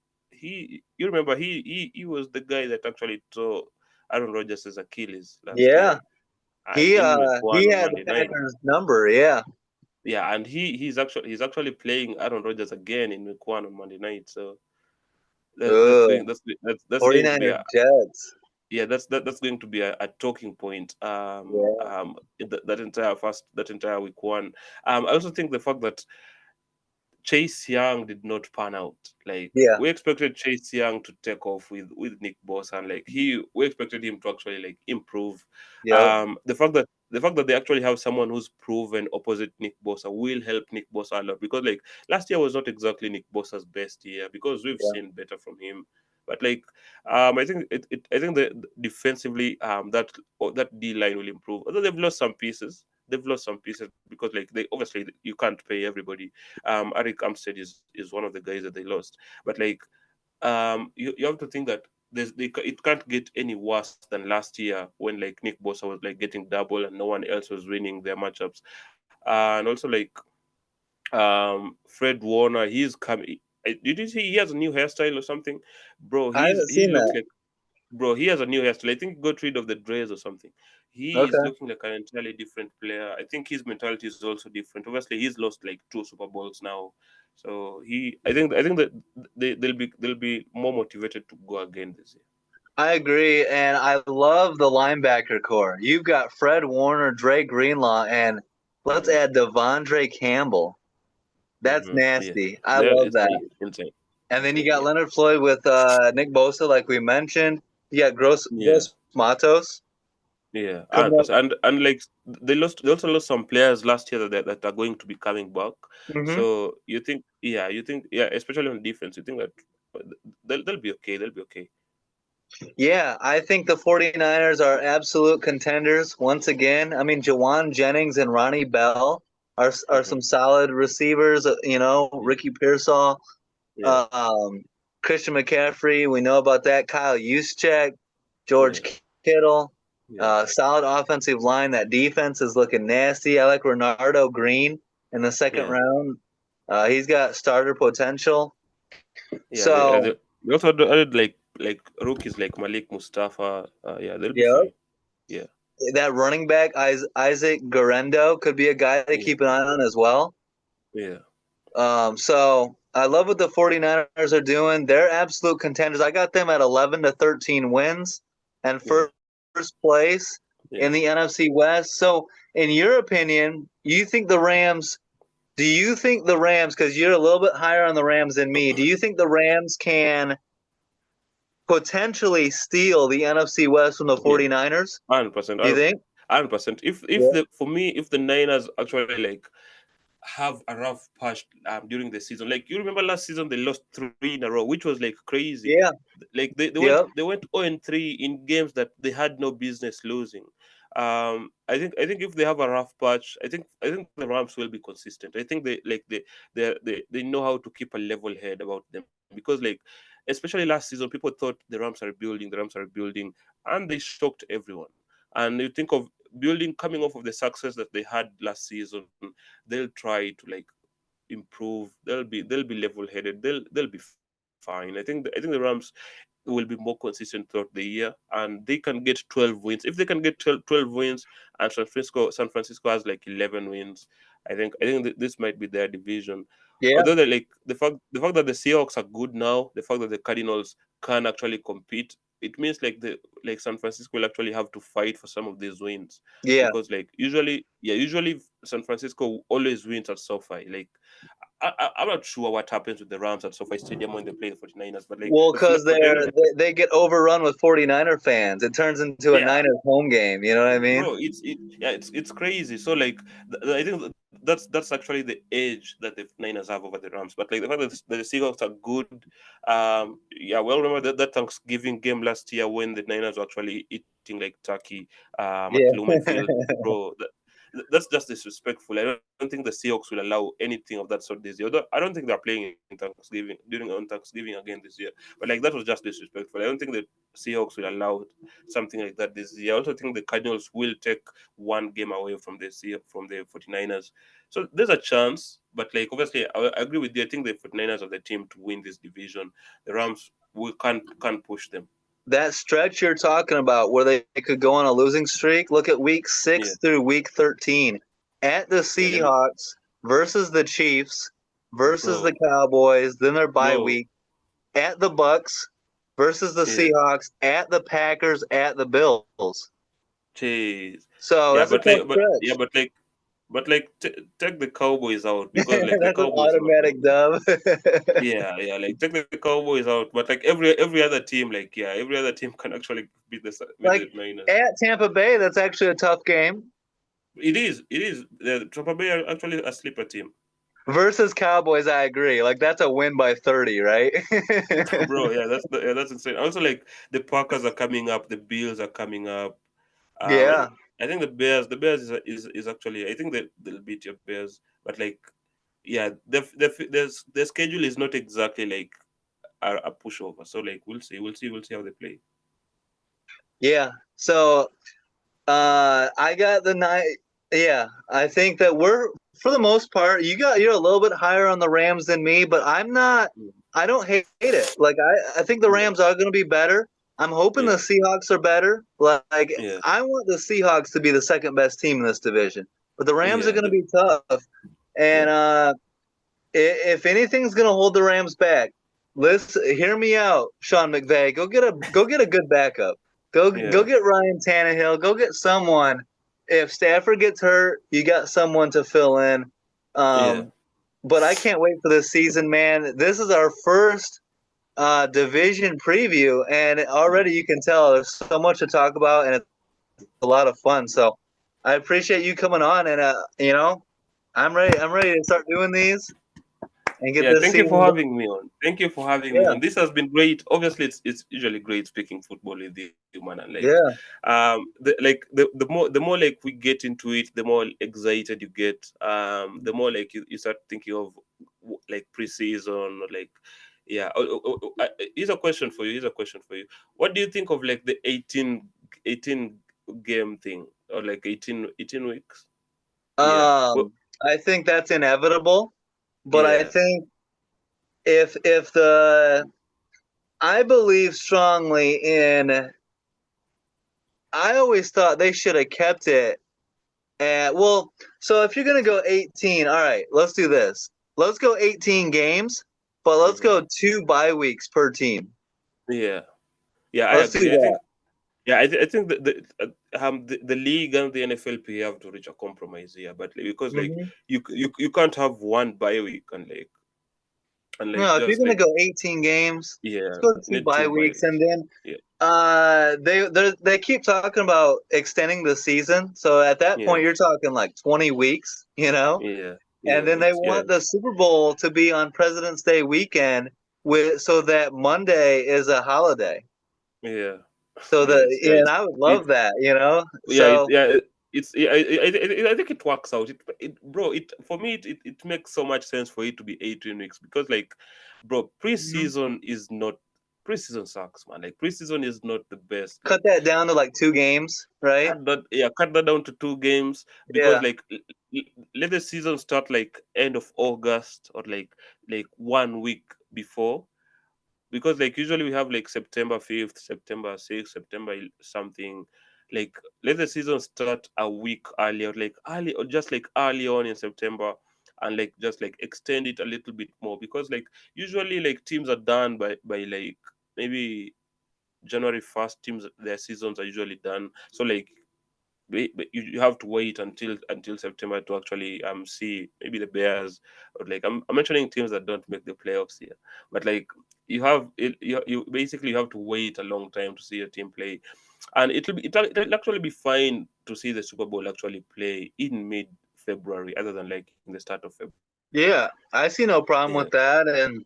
you remember he was the guy that actually tore Aaron Rodgers' Achilles last year, Yeah, and in week one he on had the Monday night. Packers number. Yeah. Yeah, and he's actually playing Aaron Rodgers again in week one on Monday night. So Ugh. that's going to be 49ers Jets. yeah, that's going to be a talking point Yeah. in that entire week one. I also think the fact that Chase Young did not pan out. Like Yeah. we expected Chase Young to take off with Nick Bosa, and like we expected him to actually like improve. Yep. The fact that they actually have someone who's proven opposite Nick Bosa will help Nick Bosa a lot because like last year was not exactly Nick Bosa's best year because we've Yeah. seen better from him. But like I think I think that defensively that D line will improve. Although they've lost some pieces because like they obviously you can't pay everybody. Eric Armstead is one of the guys that they lost. But like you have to think that it can't get any worse than last year when like Nick Bosa was like getting double and no one else was winning their matchups. And also like Fred Warner, he's coming. Did you see he has a new hairstyle or something, bro? I haven't He seen looks that. like bro. He has a new hairstyle. I think he got rid of the dreads or something. He is Okay. looking like an entirely different player. I think his mentality is also different. Obviously, he's lost like two Super Bowls now, so I think that they'll be more motivated to go again this year. I agree, and I love the linebacker core. You've got Fred Warner, Dre Greenlaw, and let's Hmm add Devondre Campbell. That's hmm Yeah, nasty. I there love is that. insane. And then you got Yeah. Leonard Floyd with Nick Bosa, like we mentioned. You got Yeah. Gross Matos Yeah, coming up. 100%. And like they also lost some players last year that are going to be coming back. Hmm. So yeah, especially on defense, you think that they'll be okay. They'll be okay. Yeah, I think the 49ers are absolute contenders once again. I mean, Jawan Jennings and Ronnie Bell are Hmm. some solid receivers. Yeah, Ricky Pearsall, yeah, um, Christian McCaffrey. We know about that. Kyle Juszczyk, George yeah, Kittle. yeah, Solid offensive line. That defense is looking nasty. I like Renardo Green in the second yeah, round. He's got starter potential. yeah. So, They also added like rookies like Malik Mustafa. Yeah, they'll be yeah, fine. Yeah, that running back Isaac Garendo could be a guy to yeah, keep an eye on as well. yeah, So I love what the 49ers are doing. They're absolute contenders. I got them at 11 to 13 wins and yeah, first place in yeah. the NFC West. So in your opinion, do you think the Rams, because you're a little bit higher on the Rams than me, do you think the Rams can potentially steal the NFC West from the Yeah. 49ers? 100%. Do you think? 100%. If Yeah. the for me, if the Niners actually like have a rough patch during the season. Like you remember last season they lost three in a row, which was like crazy. Yeah. Like Yep. they went 0-3 in games that they had no business losing. I think if they have a rough patch, I think the Rams will be consistent. I think they know how to keep a level head about them because like especially last season people thought the Rams are building, and they shocked everyone. And you think of building coming off of the success that they had last season, they'll try to like improve. They'll be level headed. They'll be fine. I think the Rams will be more consistent throughout the year, and they can get 12 wins. If they can get 12 wins, and San Francisco has like 11 wins, I think this might be their division. Yeah. Although like the fact that the Seahawks are good now, the fact that the Cardinals can actually compete, it means like the like San Francisco will actually have to fight for some of these wins Yeah. because like usually San Francisco always wins at SoFi. Like I'm not sure what happens with the Rams at SoFi Stadium when they play the 49ers, but like Well, the because for them, they get overrun with 49er fans. It turns into a yeah, Niners home game. You know what I mean? bro, it's crazy. So like I think that's actually the edge that the Niners have over the Rams. But like the fact that the Seahawks are good, yeah, well, remember that Thanksgiving game last year when the Niners were actually eating like turkey at Yeah. Lumen Field, bro. That's just disrespectful. I don't think the Seahawks will allow anything of that sort this year. Although I don't think they're playing in Thanksgiving on Thanksgiving again this year. But like that was just disrespectful. I don't think the Seahawks will allow something like that this year. I also think the Cardinals will take one game away from from the 49ers. So there's a chance, but like obviously I agree with you. I think the 49ers are the team to win this division. The Rams we can't push them. That stretch you're talking about where they could go on a losing streak, look at week Yeah, 6 through week 13. At the yeah. Let me, Seahawks versus the Chiefs versus the bro, Cowboys, then their bye bro. week. At the Bucks versus the Yeah, Seahawks, at the Packers, at the Bills. jeez. So Yeah, that's a tough stretch. but like take the Cowboys out because like the That's an Cowboys are not automatic dub. yeah, like take the Cowboys out, but like every other team, like yeah, every other team can actually beat Like the Niners. at Tampa Bay, that's actually a tough game. It is. The Tampa Bay are actually a sleeper team, Versus Cowboys, I agree. Like that's a win by 30, right? bro. Yeah, that's insane. Also, like the Packers are coming up, the Bills are coming up. Yeah. I think the Bears is actually. I think that they'll beat your Bears, but like yeah, the schedule is not exactly like a pushover. So like we'll see how they play. Yeah. So I got the night. Yeah, I think that we're for the most part. You're a little bit higher on the Rams than me, but I'm not. Mm. I don't hate it. Like I think the Yeah, Rams are going to be better. I'm hoping the yeah, Seahawks are better. Like yeah, I want the Seahawks to be the second best team in this division, but the Rams are yeah, going to be tough. And yeah, if anything's going to hold the Rams back, hear me out, Sean McVay. Go get a good backup. Go yeah, get Ryan Tannehill. Go get someone. If Stafford gets hurt, you got someone to fill in. yeah. Um, but I can't wait for this season, man. This is our first division preview, and already you can tell there's so much to talk about, and it's a lot of fun. So I appreciate you coming on, and I'm ready. I'm ready to start doing these and get Yeah, this thank you for season. having me on. Thank you for having me Yeah, on. This has been great. Obviously, it's usually great speaking football with you, man. And like, yeah. the more like we get into it, the more excited you get. The more like you start thinking of like preseason or like, yeah. Here's a question for you. Here's a question for you. What do you think of like the 18 game thing, or like 18 weeks? Yeah. Well, I think that's inevitable, but I yeah. think if the I believe strongly in. I always thought they should have kept it. Well, so if you're gonna go 18, all right, let's do this. Let's go 18 games, but let's Mhm. go 2 bye weeks per team. Yeah. Yeah, I Let's do agree. I think that. yeah, I think that the league and the NFLP have to reach a compromise here, but because like Hmm. you can't have one bye week and like No, if you're just gonna like go 18 games, let's yeah, go two need bye two bye weeks, and weeks. then Yeah, they keep talking about extending the season. So at that yeah, point, you're talking like 20 weeks, yeah, and yeah. then they It's yeah, want the Super Bowl to be on President's Day weekend with so that Monday is a holiday. yeah, So yeah. and I would love It's that. yeah, So it's yeah. I think it works out. Bro, it for me it makes so much sense for it to be 18 weeks because like, bro, mhm. preseason sucks, man. Like preseason is not the best. Cut Like that down to like 2 games, right? cut that down to 2 games because Yeah. like let the season start like end of August or like 1 week before, because like usually we have like September 5th, September 6th, something. Like let the season start a week earlier, like early or just like early on in September, and like just like extend it a little bit more because like usually like teams are done by like maybe January 1st. Teams, their seasons are usually done, so like but you have to wait until September to actually see maybe the Bears, or like I'm mentioning teams that don't make the playoffs here, but like you basically you have to wait a long time to see a team play, and it'll actually be fine to see the Super Bowl actually play in mid February other than like in the start of February. Yeah. I see no problem Yeah, with that. And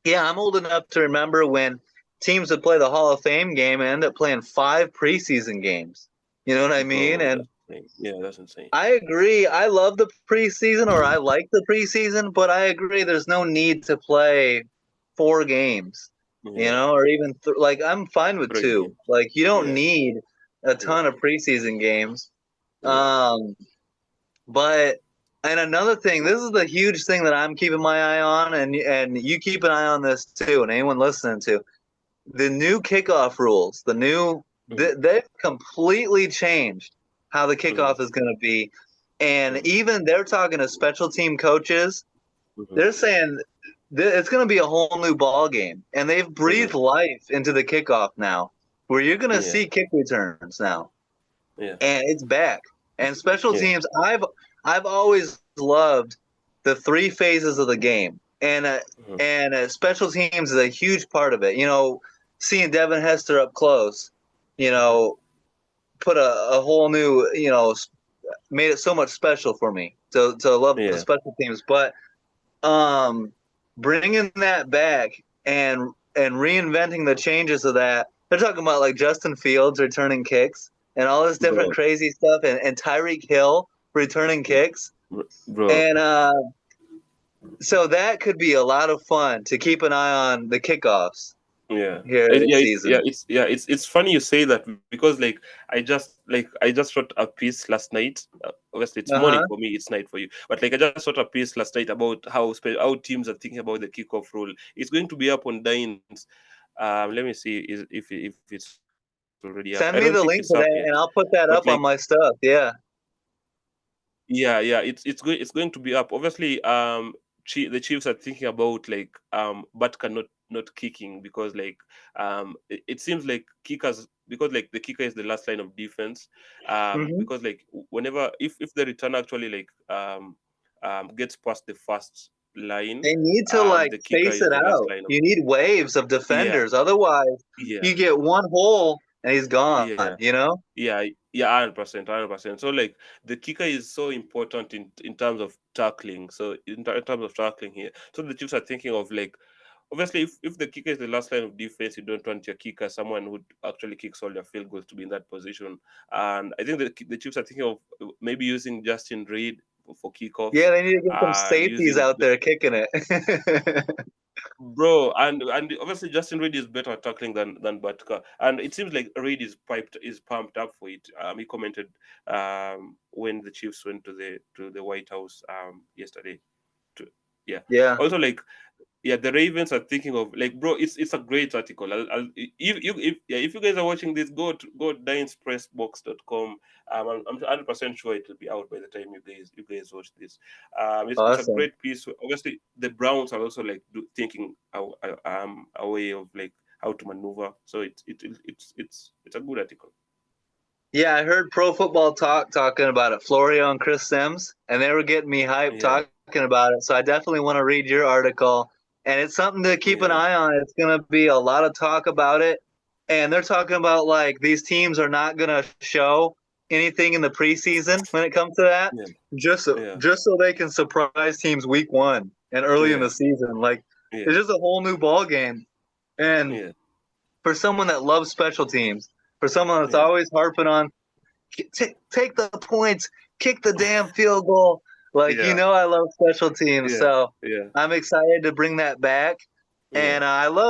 yeah, I'm old enough to remember when teams would play the Hall of Fame game and end up playing 5 preseason games. You know what I mean? bro, that's And insane. Yeah, that's insane. I agree. I love the preseason, or I like the preseason, but I agree there's no need to play 4 games, Yeah, or even like I'm fine with 2. 3 games. Like you don't Yeah, need a yeah, ton of preseason games. yeah. Um, but and another thing, this is the huge thing that I'm keeping my eye on, and you keep an eye on this too, and anyone listening to the new kickoff rules. Mm-hmm, They've completely changed how the mm-hmm, kickoff is going to be, and mm-hmm, even they're talking to special team coaches. mm-hmm, They're saying it's going to be a whole new ball game, and they've mm-hmm. breathed life into the kickoff now, where you're going to Yeah, see kick returns now, yeah, and it's back. And special yeah. teams, I've always loved the 3 phases of the game, Mhm. special teams is a huge part of it. Seeing Devin Hester up close, you Mhm. know, put a whole new, made it so much special for me to love the Yeah. special teams. But um, bringing that back and reinventing the changes of that. They're talking about like Justin Fields returning kicks and all this different Bro, crazy stuff, and Tyreek Hill returning kicks, bro. and so that could be a lot of fun to keep an eye on the kickoffs Yeah. here Yeah, this it's yeah, season. it's funny you say that because I just wrote a piece last night. Obviously, it's Uh morning huh. for me, it's night for you. But like I just wrote a piece last night about how teams are thinking about the kickoff rule. It's going to be up on Dines. Let me see if it's already up. I don't think it's up Send yet. me the link to But that, like and I'll put that up on my stuff. Yeah. yeah, it's going to be up. Obviously, the Chiefs are thinking about like Butker not kicking because like it seems like kickers, because like the kicker is the last line of defense. Hmm. Because like whenever if the return actually like gets past the first line. They need to like The kicker space is it the last out. line of You need waves of yeah, defenders. Otherwise, yeah, you get one hole and he's gone. yeah. You know? Yeah, yeah, 100%, 100%. So like the kicker is so important in terms of tackling. So in terms of tackling here, so the Chiefs are thinking of like obviously if the kicker is the last line of defense, you don't want your kicker, someone who actually kicks all their field goals, to be in that position. And I think the Chiefs are thinking of maybe using Justin Reed for kickoffs Yeah, they need to get some and safeties using out there kicking it. bro, and obviously Justin Reed is better at tackling than Batka, and it seems like Reed is pumped up for it. He commented when the Chiefs went to the White House yesterday. To, yeah. Yeah. Also, like yeah, the Ravens are thinking of like bro, it's a great article. If you guys are watching this, go to dinespressbox.com. I'm 100% sure it will be out by the time you guys watch this. It's a Awesome. great piece. Obviously, the Browns are also like thinking a way of like how to maneuver. So it's a good article. Yeah, I heard Pro Football Talk talking about it, Florio and Chris Sims, and they were getting me hyped Yeah, talking about it. So I definitely want to read your article, and it's something to keep an yeah, eye on. It's going to be a lot of talk about it, and they're talking about like these teams are not going to show anything in the preseason when it comes to that, yeah, just so, yeah, just so they can surprise teams week one and early in yeah, the season. Like yeah, it's just a whole new ball game, and yeah, for someone that loves special teams, for someone that's yeah, always harping on take the points, kick the damn field goal. Like, yeah, I love special teams. yeah, So yeah, I'm excited to bring that back. yeah, And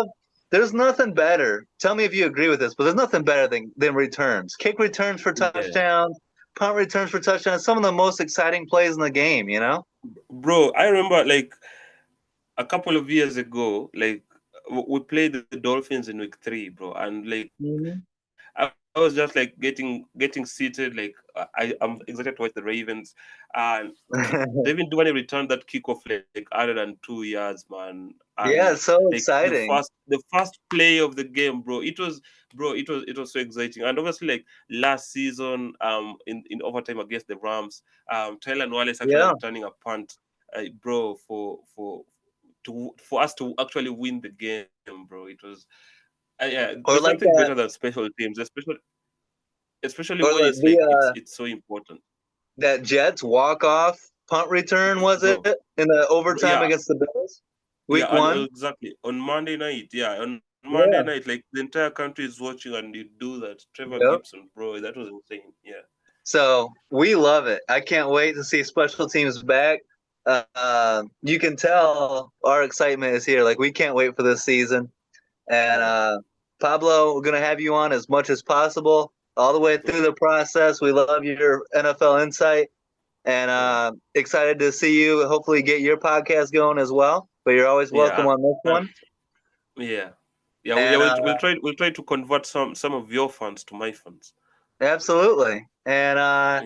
there's nothing better. Tell me if you agree with this, but there's nothing better than returns. Kick returns for yeah. touchdowns, punt returns for touchdowns. Some of the most exciting plays in the game, you know? Bro, I remember like a couple of years ago, like we played the Dolphins in week 3, bro, and like Mm-hmm. I was just like getting seated, like I'm excited to watch the Ravens, and David Duane returned that kickoff like other than 2 yards, man, Yeah, and it's so like the exciting. first play of the game, bro. It was so exciting, and obviously like last season, in overtime against the Rams, Tyler Wallace actually Yeah. returning a punt, bro, for us to actually win the game, bro. It was yeah. Or There's like nothing that, better than special teams, especially or when like it's like it's so important, that Jets walk-off punt return, was it, bro. in the overtime Yeah, against the Bills? yeah, Week and one? exactly on Monday night. Yeah, on Monday Yeah. night, like the entire country is watching, and you do that. Trevor Yep. Gibson, bro, that was insane. Yeah, So we love it. I can't wait to see special teams back. You can tell our excitement is here. Like we can't wait for this season. And yeah, Pablo, we're gonna have you on as much as possible, all the way through yeah, the process. We love your NFL insight, and yeah, excited to see you. Hopefully, get your podcast going as well. But you're always welcome yeah, on this and one. yeah, yeah. And We'll try to convert some of your fans to my fans. absolutely. And Yeah,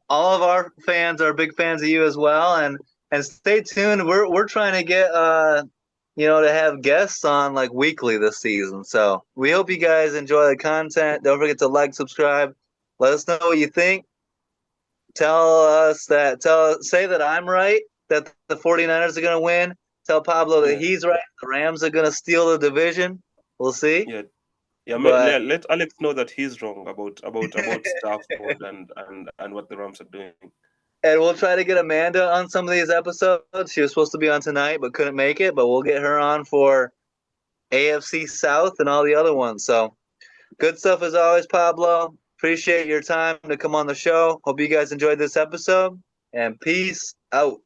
all of our fans are big fans of you as well. And stay tuned. We're trying to get to have guests on like weekly this season. So we hope you guys enjoy the content. Don't forget to like, subscribe. Let us know what you think. Say that I'm right, that the 49ers are gonna win. Tell Pablo that yeah, he's right. The Rams are gonna steal the division. We'll see. yeah. Yeah, But let Alex know that he's wrong about Stafford and what the Rams are doing. And we'll try to get Amanda on some of these episodes. She was supposed to be on tonight, but couldn't make it. But we'll get her on for AFC South and all the other ones. So good stuff as always, Pablo. Appreciate your time to come on the show. Hope you guys enjoyed this episode. And peace out.